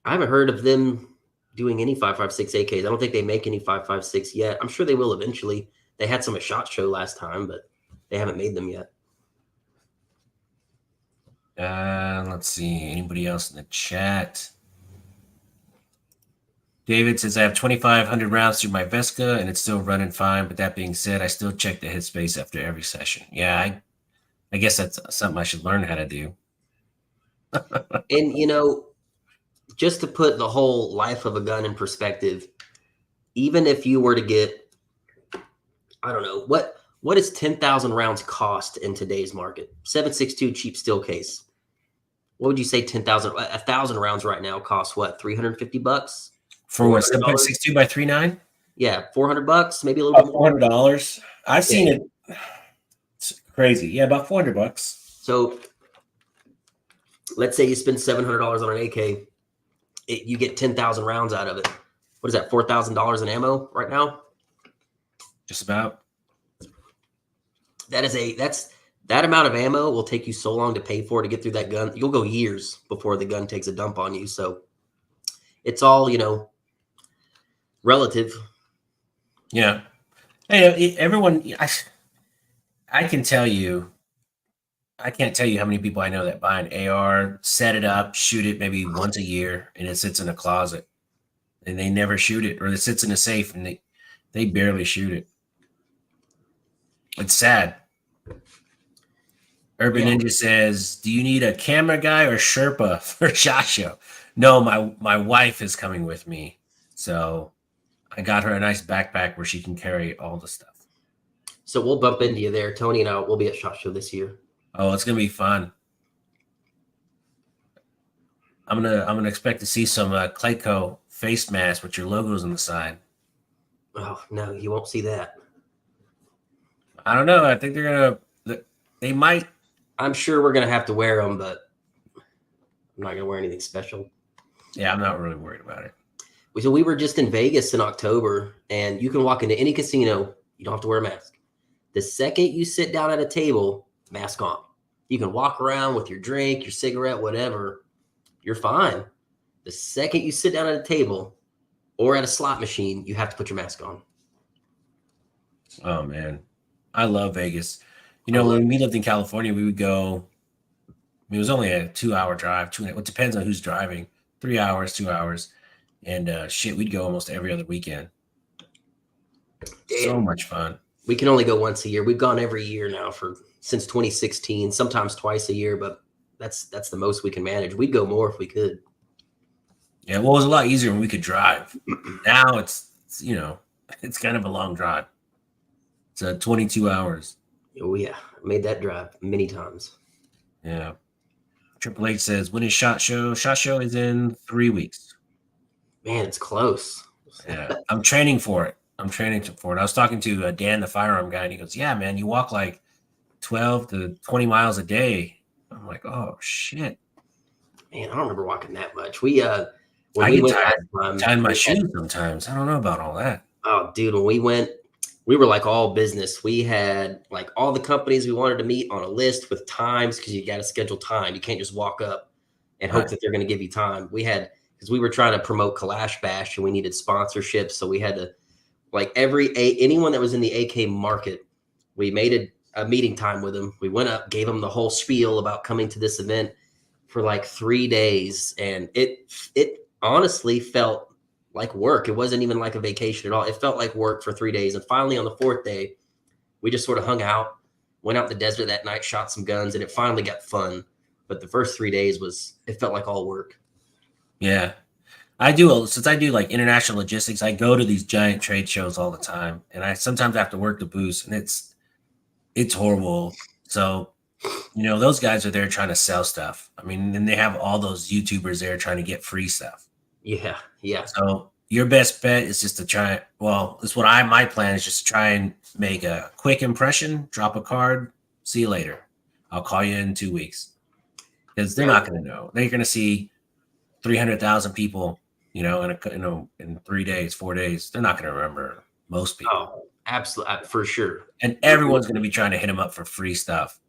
I haven't heard of them doing any 5.56 AKs. I don't think they make any 5.56 yet. I'm sure they will eventually. They had some at SHOT Show last time, but they haven't made them yet. Let's see. Anybody else in the chat? David says, I have 2,500 rounds through my Vesca, and it's still running fine. But that being said, I still check the headspace after every session. Yeah, I guess that's something I should learn how to do. And, just to put the whole life of a gun in perspective, even if you were to get, I don't know, what does 10,000 rounds cost in today's market? 7.62 cheap steel case. What would you say 10,000? 1,000 rounds right now costs what? $350? For what? 7.62 by 3.9? Yeah, $400, maybe a little bit more. $400. I've seen it. It's crazy. Yeah, about $400. So let's say you spend $700 on an AK. You get 10,000 rounds out of it. What is that? $4,000 in ammo right now? Just about. That amount of ammo will take you so long to pay for to get through that gun. You'll go years before the gun takes a dump on you. So it's all, relative. Yeah. Hey, everyone, I can't tell you how many people I know that buy an AR, set it up, shoot it maybe once a year, and it sits in a closet, and they never shoot it, or it sits in a safe, and They barely shoot it. It's sad. Urban Yeah. Ninja says, "Do you need a camera guy or Sherpa for SHOT Show?" No, my wife is coming with me, so I got her a nice backpack where she can carry all the stuff. So we'll bump into you there. Tony and I will be at SHOT Show this year. Oh, it's gonna be fun. I'm gonna expect to see some Clayco face masks with your logos on the side. Oh no, you won't see that. I don't know. I think they might. I'm sure we're gonna have to wear them, but I'm not gonna wear anything special. Yeah, I'm not really worried about it. So we were just in Vegas in October, and you can walk into any casino. You don't have to wear a mask. The second you sit down at a table, mask on. You can walk around with your drink, your cigarette, whatever. You're fine. The second you sit down at a table or at a slot machine, you have to put your mask on. Oh man, I love Vegas. You know, when we lived in California, we would go. It was only a 2-hour drive. It depends on who's driving. 3 hours, 2 hours, and we'd go almost every other weekend. So much fun. We can only go once a year. We've gone every year now since 2016, sometimes twice a year, but that's the most we can manage. We'd go more if we could. Yeah, well, it was a lot easier when we could drive. Now it's it's kind of a long drive. It's 22 hours. Oh yeah, I made that drive many times. Yeah. Triple H says, "When is SHOT Show?" SHOT Show is in 3 weeks. Man, it's close. Yeah, I'm training for it. I was talking to Dan, the firearm guy, and he goes, "Yeah, man, you walk like 12 to 20 miles a day." I'm like, "Oh shit." Man, I don't remember walking that much. We when I we get went tired last time, tying my shoes sometimes. I don't know about all that. oh dude, when we went, we were like all business. We had like all the companies we wanted to meet on a list with times because you got to schedule time. You can't just walk up and hope Right. that they're going to give you time. We had because we were trying to promote Kalash Bash and we needed sponsorships, so we had to like anyone that was in the AK market, we made a meeting time with them. We went up, gave them the whole spiel about coming to this event for like 3 days, and it honestly felt like work. It wasn't even like a vacation at all. It felt like work for 3 days. And finally, on the 4th day, we just sort of hung out, went out in the desert that night, shot some guns, and it finally got fun. But the first 3 days it felt like all work. Yeah. Since I do like international logistics, I go to these giant trade shows all the time, and I sometimes have to work the booth, and it's horrible. So, those guys are there trying to sell stuff. I mean, and they have all those YouTubers there trying to get free stuff. Yeah, yeah. So your best bet is just to try. Well, that's what my plan is, just to try and make a quick impression, drop a card, see you later. I'll call you in 2 weeks, because they're not going to know. They're going to see 300,000 people, in 3 days, 4 days. They're not going to remember most people. Oh, absolutely, for sure. And everyone's going to be trying to hit them up for free stuff.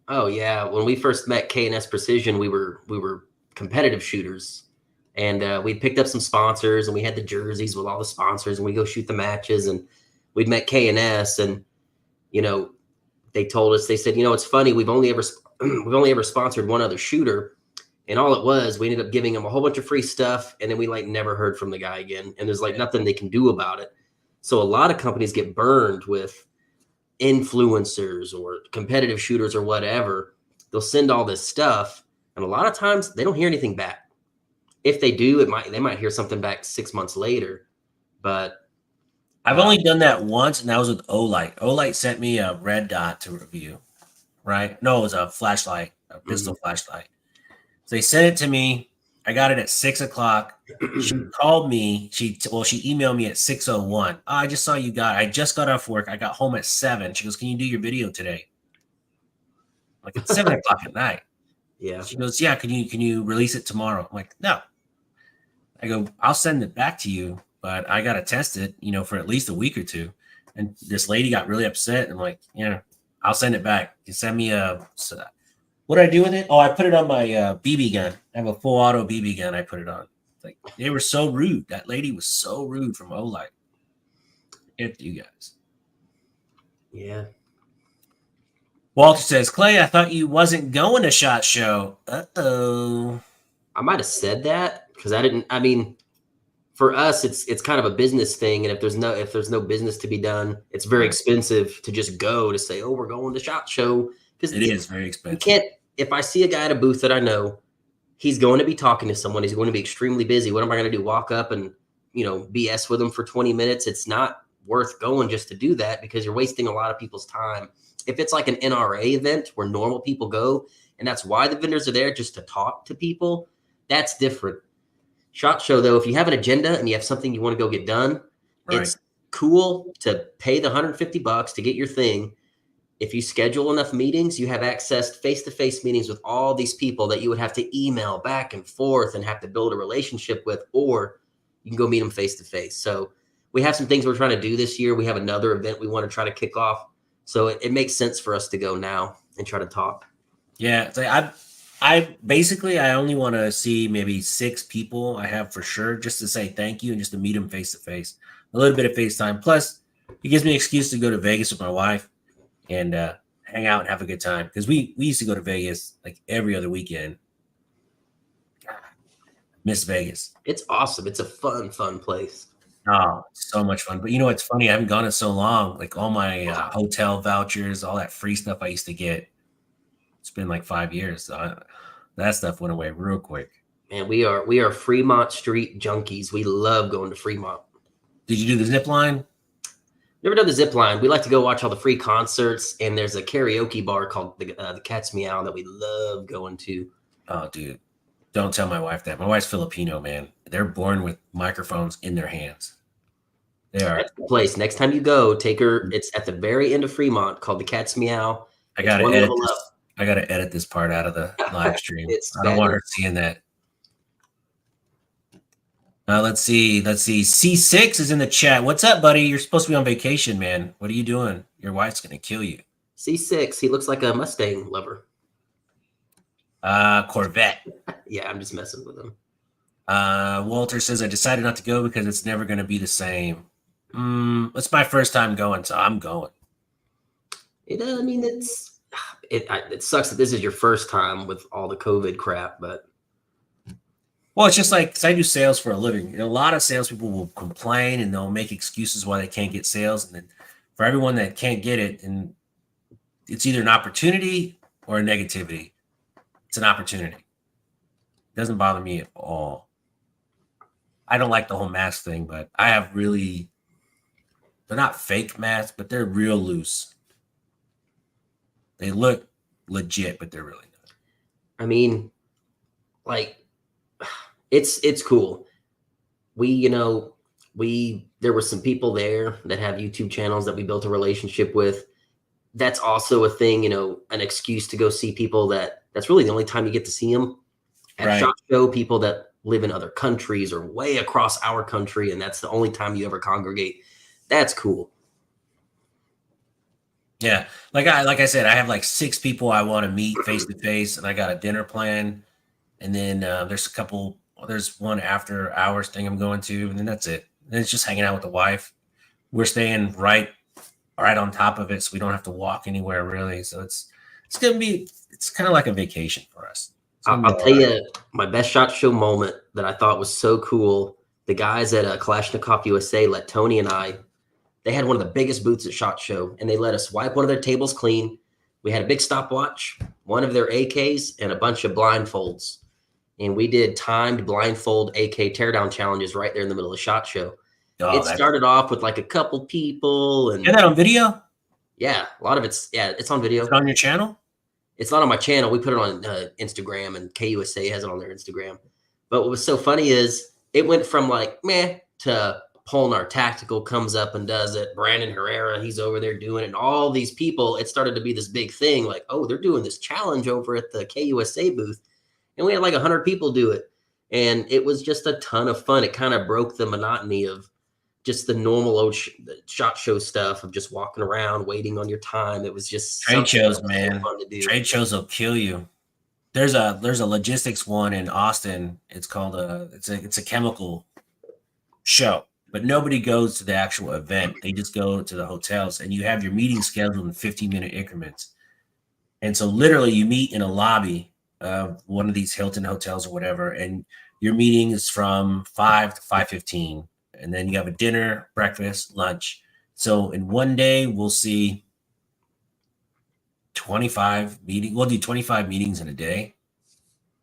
Oh yeah, when we first met K&S Precision, we were competitive shooters, and we picked up some sponsors, and we had the jerseys with all the sponsors, and we go shoot the matches, and we'd met K&S, and they told us, they said, it's funny, we've only ever sponsored one other shooter, and all it was, we ended up giving them a whole bunch of free stuff, and then we like never heard from the guy again, and there's like nothing they can do about it. So a lot of companies get burned with influencers or competitive shooters or whatever. They'll send all this stuff, and a lot of times they don't hear anything back. If they do, they might hear something back 6 months later. But I've only done that once, and that was with Olight. Olight sent me a red dot to review, right? No, it was a flashlight, a pistol flashlight. So they sent it to me. I got it at 6:00. She called me. She emailed me at 6:01. Oh, I just saw you I just got off work. I got home at 7. She goes, "Can you do your video today?" Like, it's 7:00 at night. yeah, She goes, "Yeah, can you release it tomorrow?" I'm like, "No." I go, "I'll send it back to you, but I gotta test it, for at least a week or two." And this lady got really upset. I'm like, "Yeah, I'll send it back. You send me what did I do with it? Oh, I put it on my BB gun. I have a full auto BB gun. I put it on. Like, they were so rude. That lady was so rude from Olight. If you guys. yeah. Walter says, "Clay, I thought you wasn't going to SHOT Show." Uh-oh. I might have said that because I didn't. I mean, for us, it's kind of a business thing, and if there's no business to be done, it's very Right. expensive to just go to say, oh, we're going to SHOT Show, because It is very you expensive. can't. If I see a guy at a booth that I know, he's going to be talking to someone. He's going to be extremely busy. What am I going to do? Walk up and BS with him for 20 minutes? It's not worth going just to do that, because you're wasting a lot of people's time. If it's like an NRA event where normal people go, and that's why the vendors are there, just to talk to people, that's different. SHOT Show, though, if you have an agenda and you have something you want to go get done, Right. it's cool to pay the $150 to get your thing. If you schedule enough meetings, you have access to face-to-face meetings with all these people that you would have to email back and forth and have to build a relationship with, or you can go meet them face-to-face. So we have some things we're trying to do this year. We have another event we want to try to kick off. So it makes sense for us to go now and try to talk. Yeah. It's like I basically, I only want to see maybe 6 people I have for sure, just to say thank you and just to meet them face to face. A little bit of FaceTime. Plus, it gives me an excuse to go to Vegas with my wife and hang out and have a good time. Because we used to go to Vegas like every other weekend. God, miss Vegas. It's awesome. It's a fun place. Oh, so much fun. But you know what's funny? I haven't gone in so long. Like all my hotel vouchers, all that free stuff I used to get. It's been like 5 years. So that stuff went away real quick. Man, we are Fremont Street junkies. We love going to Fremont. Did you do the zip line? Never done the zip line. We like to go watch all the free concerts, and there's a karaoke bar called the Cat's Meow that we love going to. Oh, dude. Don't tell my wife that. My wife's Filipino, man. They're born with microphones in their hands. They are. That's the place. Next time you go, take her. It's at the very end of Fremont, called the Cat's Meow. I gotta edit this part out of the live stream. I don't want her seeing that. Let's see. C6 is in the chat. What's up, buddy? You're supposed to be on vacation, man. What are you doing? Your wife's gonna kill you. C6. He looks like a Mustang lover. Corvette. Yeah, I'm just messing with him. Walter says, I decided not to go because it's never going to be the same. It's my first time going, so I'm going. I mean, it sucks that this is your first time with all the COVID crap, but. Well, it's just like, because I do sales for a living. A lot of salespeople will complain and they'll make excuses why they can't get sales. And then for everyone that can't get it, and it's either an opportunity or a negativity. It's an opportunity. It doesn't bother me at all. I don't like the whole mask thing, but I have really, they're not fake masks, but they're real loose. They look legit, but they're really not. I mean, like, it's cool. There were some people there that have YouTube channels that we built a relationship with. That's also a thing, an excuse to go see people that's really the only time you get to see them at Right. SHOT Show, people that live in other countries or way across our country, and that's the only time you ever congregate. That's cool. Yeah. Like I said, I have like 6 people I want to meet face to face, and I got a dinner plan. And then there's one after hours thing I'm going to, and then that's it. And it's just hanging out with the wife. We're staying right on top of it, so we don't have to walk anywhere really. So it's kind of like a vacation for us. I'll tell you my best SHOT Show moment that I thought was so cool. The guys at Kalashnikov USA let Tony and they had one of the biggest booths at SHOT Show, and they let us wipe one of their tables clean. We had a big stopwatch, one of their AKs, and a bunch of blindfolds. And we did timed blindfold AK teardown challenges right there in the middle of SHOT Show. It started off with like a couple people. And is that on video? Yeah, a lot of it's on video. Is it on your channel? It's not on my channel. We put it on Instagram, and KUSA has it on their Instagram. But what was so funny is it went from like meh to Polnar Tactical comes up and does it. Brandon Herrera, he's over there doing it. And all these people, it started to be this big thing. Like, oh, they're doing this challenge over at the KUSA booth. And we had like 100 people do it. And it was just a ton of fun. It kind of broke the monotony of just the normal old SHOT Show stuff of just walking around, waiting on your time. It was just trade shows, man. Fun to do. Trade shows will kill you. There's a logistics one in Austin. It's called it's a chemical show, but nobody goes to the actual event. They just go to the hotels, and you have your meeting scheduled in 15-minute increments. And so literally you meet in a lobby of one of these Hilton hotels or whatever, and your meeting is from 5 to 5:15, and then you have a dinner, breakfast, lunch. So in one day, we'll see 25 meetings. We'll do 25 meetings in a day.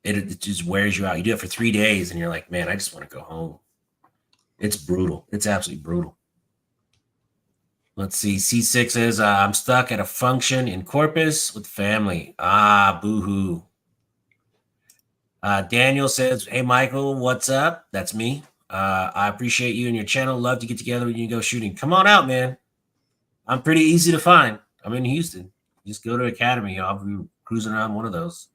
It just wears you out. You do it for 3 days, and you're like, man, I just want to go home. It's brutal. It's absolutely brutal. Let's see. C6 says, I'm stuck at a function in Corpus with family. Boo-hoo. Daniel says, hey, Michael, what's up? That's me. I appreciate you and your channel. Love to get together when you go shooting. Come on out, man. I'm pretty easy to find. I'm in Houston. Just go to Academy. I'll be cruising around one of those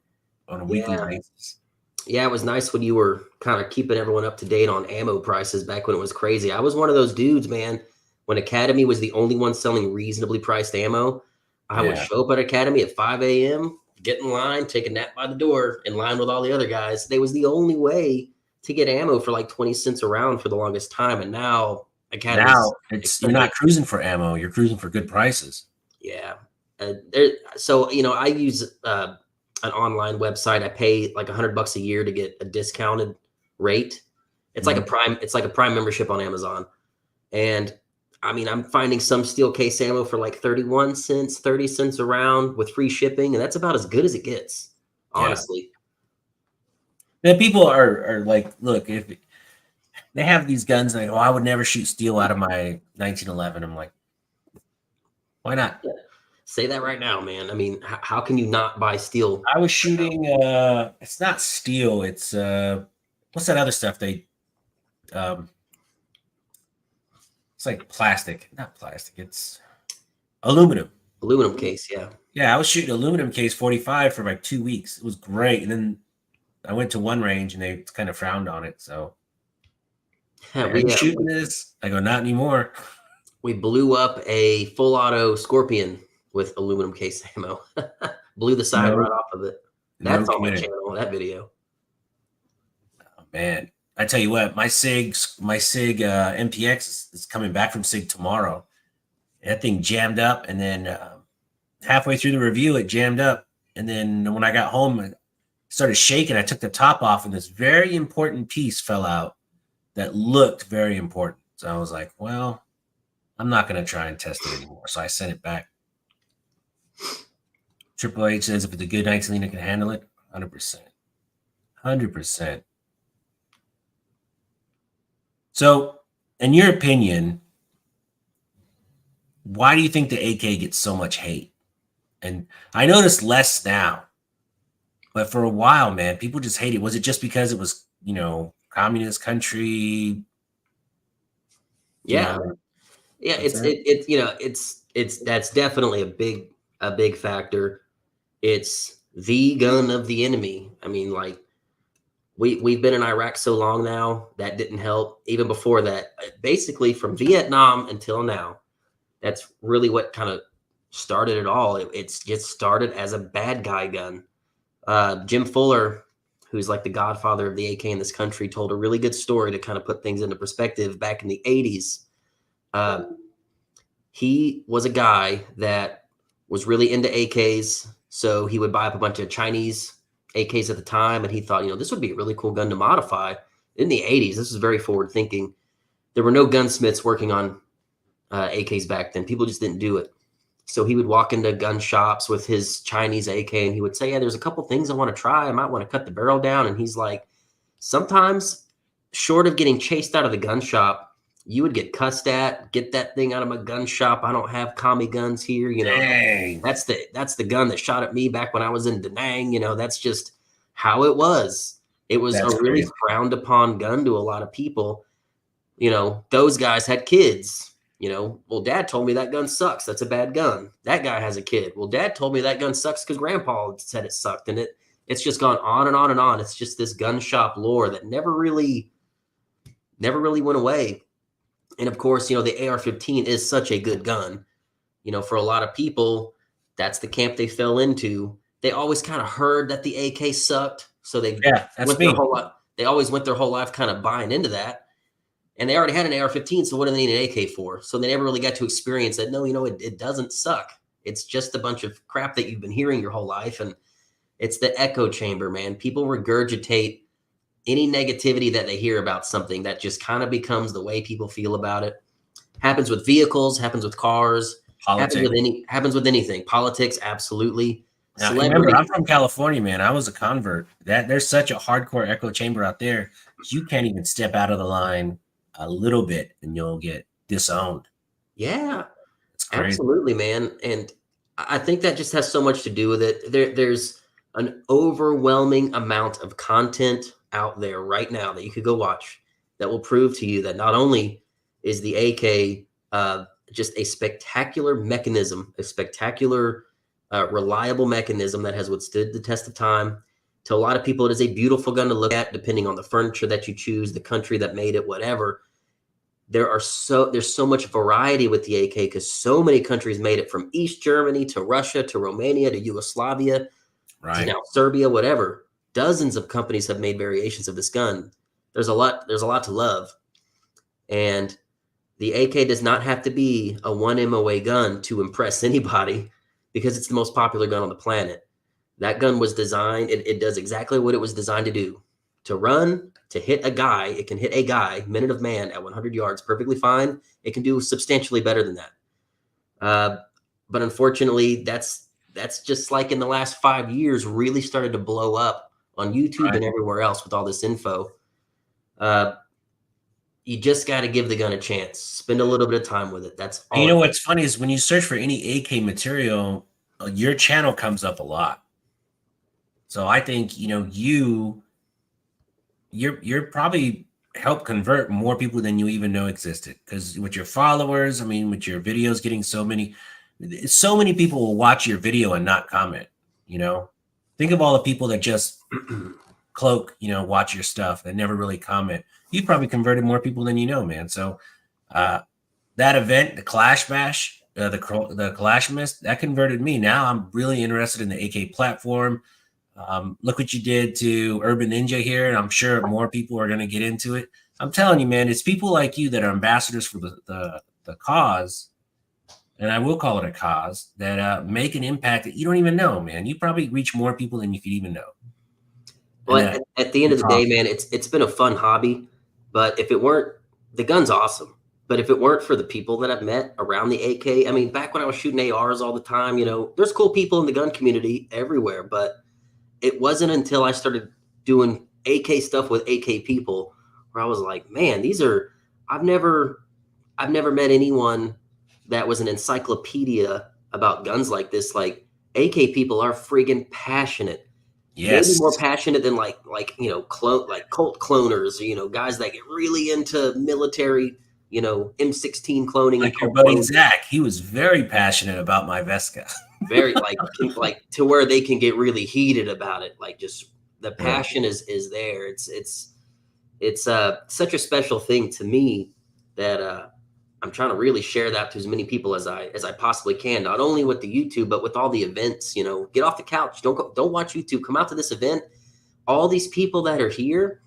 on a weekly basis. Yeah, it was nice when you were kind of keeping everyone up to date on ammo prices back when it was crazy. I was one of those dudes, man. When Academy was the only one selling reasonably priced ammo, I would show up at Academy at 5 a.m., get in line, take a nap by the door, in line with all the other guys. They was the only way to get ammo for like 20 cents a round for the longest time. And now Academy's you're not cruising for ammo. You're cruising for good prices. Yeah. So, I use an online website. I pay like $100 a year to get a discounted rate. It's like a Prime membership on Amazon. And I mean, I'm finding some steel case ammo for like 31 cents, 30 cents a round with free shipping. And that's about as good as it gets, honestly. Then people are like, look, if they have these guns and they go, I would never shoot steel out of my 1911. I'm like, why not? Yeah. Say that right now, man. I mean, how can you not buy steel? I was shooting, it's not steel. It's, what's that other stuff it's like plastic, not plastic. It's aluminum. Aluminum case, yeah. Yeah, I was shooting aluminum case 45 for like 2 weeks. It was great. And then I went to one range and they kind of frowned on it. So, are you shooting this? I go, not anymore. We blew up a full auto Scorpion with aluminum case ammo. Blew the side right off of it. That's on my channel, that video. Oh, man. I tell you what, my SIG MPX is coming back from SIG tomorrow. That thing jammed up, and then halfway through the review, it jammed up. And then when I got home, it started shaking. I took the top off, and this very important piece fell out that looked very important. So I was like, well, I'm not going to try and test it anymore. So I sent it back. Triple H says if it's a good 19, it can handle it. 100%. 100%. So, in your opinion, why do you think the AK gets so much hate? And I noticed less now, but for a while, man, people just hate it. Was it just because it was, communist country? Yeah. Yeah, it's that's definitely a big factor. It's the gun of the enemy. I mean, like we've been in Iraq so long now, that didn't help. Even before that, basically from Vietnam until now, that's really what kind of started it all. It's just started as a bad guy gun. Jim Fuller, who's like the godfather of the AK in this country, told a really good story to kind of put things into perspective. Back in the 80s, he was a guy that was really into AKs. So he would buy up a bunch of Chinese AKs at the time. And he thought, this would be a really cool gun to modify. In the 80s, this is very forward thinking. There were no gunsmiths working on AKs back then. People just didn't do it. So he would walk into gun shops with his Chinese AK and he would say, yeah, there's a couple things I want to try. I might want to cut the barrel down. And he's like, sometimes short of getting chased out of the gun shop, you would get cussed at, get that thing out of my gun shop. I don't have commie guns here. Dang. That's the gun that shot at me back when I was in Da Nang. That's just how it was. It was a really frowned upon gun to a lot of people. Those guys had kids. Well, dad told me that gun sucks. That's a bad gun. That guy has a kid. Well, dad told me that gun sucks because grandpa said it sucked. And it's just gone on and on and on. It's just this gun shop lore that never really went away. And of course, the AR-15 is such a good gun. For a lot of people, that's the camp they fell into. They always kind of heard that the AK sucked. So they always went their whole life kind of buying into that. And they already had an AR-15, so what do they need an AK for? So they never really got to experience that. No, it doesn't suck. It's just a bunch of crap that you've been hearing your whole life. And it's the echo chamber, man. People regurgitate any negativity that they hear about something, that just kind of becomes the way people feel about it. Happens with vehicles, happens with cars, Politics. happens with anything. Politics, absolutely. Now, remember, Celebrity. I'm from California, man. I was a convert. That there's such a hardcore echo chamber out there. You can't even step out of the line a little bit, and you'll get disowned. Yeah, It's crazy. absolutely, man. And I think that just has so much to do with it. There's an overwhelming amount of content out there right now that you could go watch that will prove to you that not only is the AK just a spectacular mechanism, a spectacular, reliable mechanism that has withstood the test of time. To a lot of people, it is a beautiful gun to look at, depending on the furniture that you choose, the country that made it, whatever. There's so much variety with the AK because so many countries made it, from East Germany to Russia to Romania to Yugoslavia to Right. now Serbia, whatever. Dozens of companies have made variations of this gun. There's a lot to love. And the AK does not have to be a 1 MOA gun to impress anybody because it's the most popular gun on the planet. That gun was designed, it does exactly what it was designed to do. To run, to hit a guy, it can hit a guy, minute of man at 100 yards, perfectly fine. It can do substantially better than that. But unfortunately, that's just like in the last 5 years, really started to blow up on YouTube Right. and everywhere else with all this info. You just got to give the gun a chance. Spend a little bit of time with it. That's And all. you know what's funny is when you search for any AK material, your channel comes up a lot. So I think you're probably help convert more people than you even know existed, because with your followers, I mean, with your videos getting so many people will watch your video and not comment. Think of all the people that just cloak, watch your stuff and never really comment. You probably converted more people than you know, man. So that event, the Clash Bash, the Clash Mist, that converted me. Now I'm really interested in the AK platform. Look what you did to Urban Ninja here, and I'm sure more people are going to get into it. I'm telling you, man, it's people like you that are ambassadors for the cause, and I will call it a cause, that make an impact that you don't even know, man. You probably reach more people than you could even know. And Well, at the end of the day, man, it's been a fun hobby. But if it weren't, the gun's awesome. But if it weren't for the people that I've met around the AK, I mean, back when I was shooting ARs all the time, there's cool people in the gun community everywhere. But it wasn't until I started doing AK stuff with AK people where I was like, man, I've never met anyone that was an encyclopedia about guns like this. Like, AK people are friggin' passionate. Maybe yes, more passionate than like cult cloners, guys that get really into military, M16 cloning and like your cult buddy cloning. Zach, he was very passionate about my Vesca. Very like to where they can get really heated about it. Like, just the Yeah. passion is there. It's such a special thing to me that I'm trying to really share that to as many people as I possibly can. Not only with the YouTube, but with all the events. Get off the couch. Don't watch YouTube. Come out to this event. All these people that are here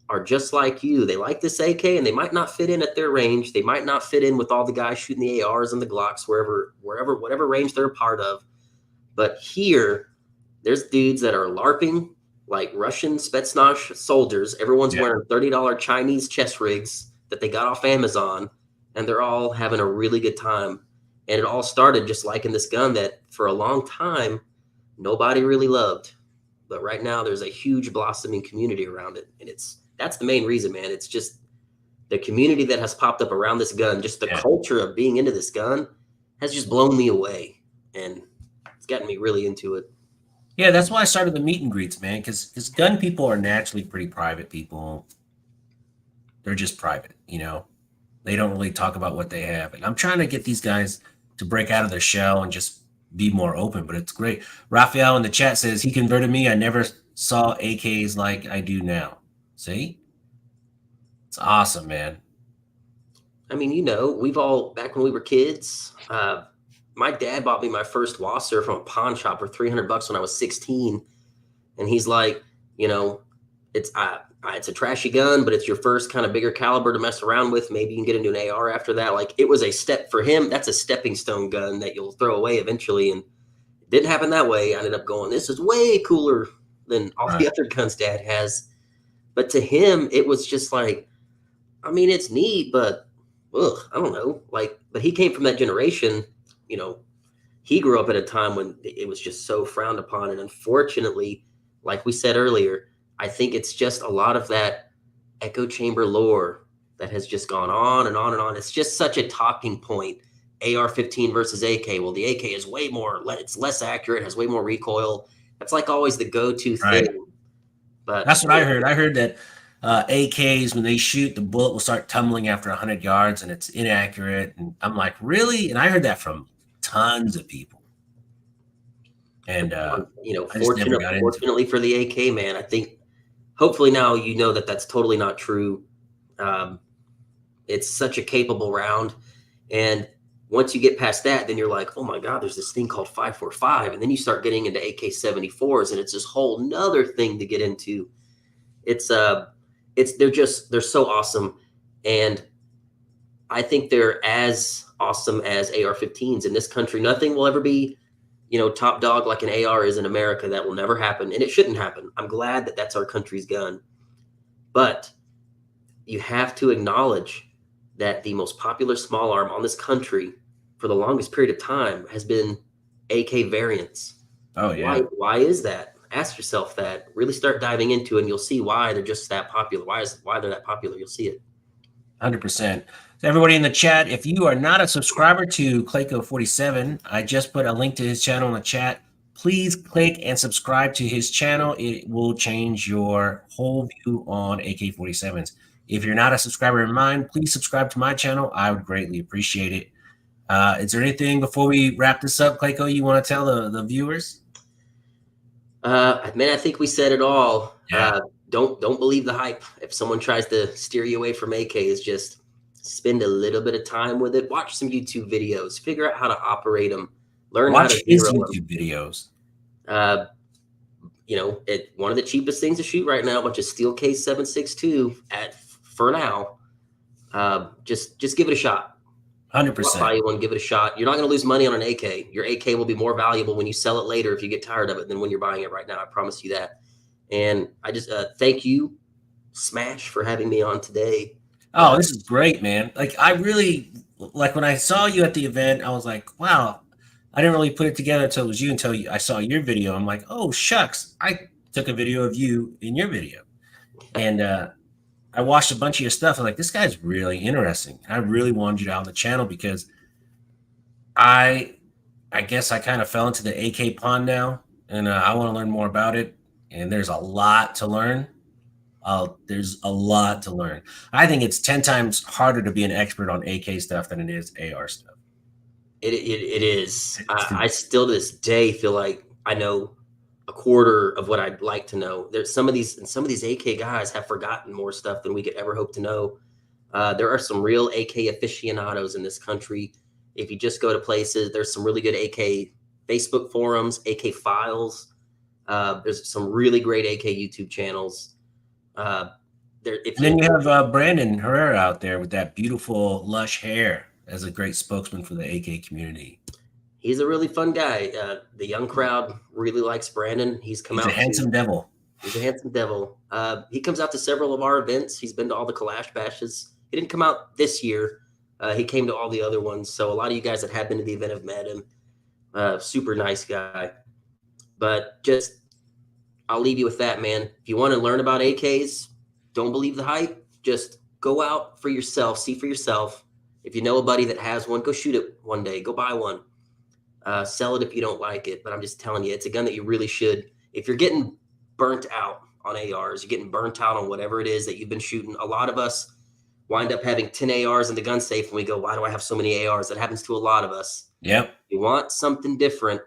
are just like you. They like this AK, and they might not fit in at their range. They might not fit in with all the guys shooting the ARs and the Glocks whatever range they're a part of. But here, there's dudes that are LARPing like Russian Spetsnaz soldiers. Everyone's Yeah. wearing $30 Chinese chest rigs that they got off Amazon, and they're all having a really good time. And it all started just liking this gun that for a long time, nobody really loved. But right now, there's a huge blossoming community around it. And that's the main reason, man. It's just the community that has popped up around this gun, just the Yeah. culture of being into this gun has just blown me away. And it's gotten me really into it. Yeah, that's why I started the meet and greets, man, because gun people are naturally pretty private people. They're just private, They don't really talk about what they have. And I'm trying to get these guys to break out of their shell and just be more open, but it's great. Raphael in the chat says he converted me. I never saw AKs like I do now. See? It's awesome, man. I mean, we've all, back when we were kids, my dad bought me my first Wasser from a pawn shop for $300 when I was 16. And he's like, it's a trashy gun, but it's your first kind of bigger caliber to mess around with. Maybe you can get into an AR after that. Like, it was a step for him. That's a stepping stone gun that you'll throw away eventually. And it didn't happen that way. I ended up going, this is way cooler than all the other guns Dad has. But to him, it was just like, I mean, it's neat, but ugh, I don't know. Like, but he came from that generation, you know, he grew up at a time when it was just so frowned upon. And unfortunately, like we said earlier, I think it's just a lot of that echo chamber lore that has just gone on and on and on. It's just such a talking point. AR-15 versus AK. Well, the AK is way more, it's less accurate, has way more recoil. That's like always the go-to thing. Right. But That's what I heard. I heard that AKs, when they shoot, the bullet will start tumbling after 100 yards and it's inaccurate. And I'm like, really? And I heard that from tons of people. And I just never got into it. fortunately for the AK, man, I think hopefully now you know that that's totally not true. It's such a capable round. And once you get past that, then you're like, oh my God, there's this thing called 545. And then you start getting into AK-74s, and it's this whole nother thing to get into. They're so awesome. And I think they're as awesome as AR-15s in this country. Nothing will ever be, top dog like an AR is in America. That will never happen. And it shouldn't happen. I'm glad that that's our country's gun. But you have to acknowledge that the most popular small arm on this country for the longest period of time has been AK variants. Oh, yeah. Why is that? Ask yourself that. Really start diving into it, and you'll see why they're just that popular. Why they're that popular? You'll see it. 100%. So everybody in the chat, if you are not a subscriber to Clayco47, I just put a link to his channel in the chat. Please click and subscribe to his channel. It will change your whole view on AK-47s. If you're not a subscriber of mine, please subscribe to my channel. I would greatly appreciate it. Is there anything before we wrap this up, Clayco, you want to tell the viewers? Man, I think we said it all. Yeah. Don't believe the hype. If someone tries to steer you away from AKs, just spend a little bit of time with it. Watch some YouTube videos. Figure out how to operate them. Learn how to his YouTube videos. One of the cheapest things to shoot right now, a bunch of steel case 7.62 for now. Just give it a shot. 100%. Buy you one, give it a shot. You're not going to lose money on an AK. Your AK will be more valuable when you sell it later if you get tired of it than when you're buying it right now. I promise you that. And I just thank you, Smash, for having me on today. Oh, this is great, man. I really, when I saw you at the event, I was like, wow, I didn't really put it together until it was you, I saw your video. I'm like, oh, shucks. I took a video of you in your video. And I watched a bunch of your stuff. I'm like, this guy's really interesting. I really wanted you to on the channel because I guess I kind of fell into the AK pond now, and I want to learn more about it. And there's a lot to learn. There's a lot to learn. I think it's 10 times harder to be an expert on AK stuff than it is AR stuff. It is. I still to this day feel like I know a quarter of what I'd like to know. There's some of these AK guys have forgotten more stuff than we could ever hope to know. There are some real AK aficionados in this country. If you just go to places, there's some really good AK Facebook forums, AK files. There's some really great AK YouTube channels. And then you have Brandon Herrera out there with that beautiful lush hair as a great spokesman for the AK community. He's a really fun guy. The young crowd really likes Brandon. He's a handsome devil. He's a handsome devil. He comes out to several of our events. He's been to all the Kalash bashes. He didn't come out this year. He came to all the other ones. So a lot of you guys that have been to the event have met him. Super nice guy. But I'll leave you with that, man. If you want to learn about AKs, don't believe the hype. Just go out for yourself. See for yourself. If you know a buddy that has one, go shoot it one day. Go buy one. Sell it if you don't like it. But I'm just telling you, it's a gun that you really should. If you're getting burnt out on ARs, you're getting burnt out on whatever it is that you've been shooting. A lot of us wind up having 10 ARs in the gun safe and we go, why do I have so many ARs? That happens to a lot of us. Yep. You want something different.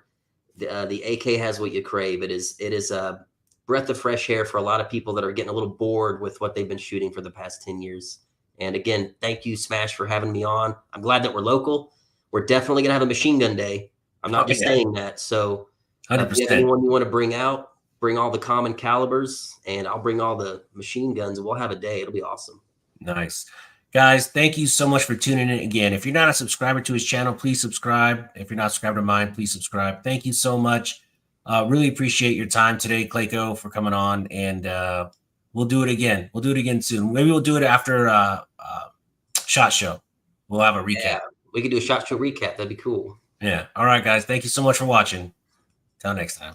The AK has what you crave. It is a breath of fresh air for a lot of people that are getting a little bored with what they've been shooting for the past 10 years. And again, thank you, Smash, for having me on. I'm glad that we're local. We're definitely going to have a machine gun day. I'm not just saying that. So if you have anyone you want to bring out, bring all the common calibers, and I'll bring all the machine guns, and we'll have a day. It'll be awesome. Nice. Guys, thank you so much for tuning in again. If you're not a subscriber to his channel, please subscribe. If you're not subscribed to mine, please subscribe. Thank you so much. Really appreciate your time today, Clayco, for coming on. And We'll do it again. We'll do it again soon. Maybe we'll do it after SHOT Show. We'll have a recap. Yeah, we could do a SHOT Show recap. That'd be cool. Yeah. All right, guys. Thank you so much for watching. Till next time.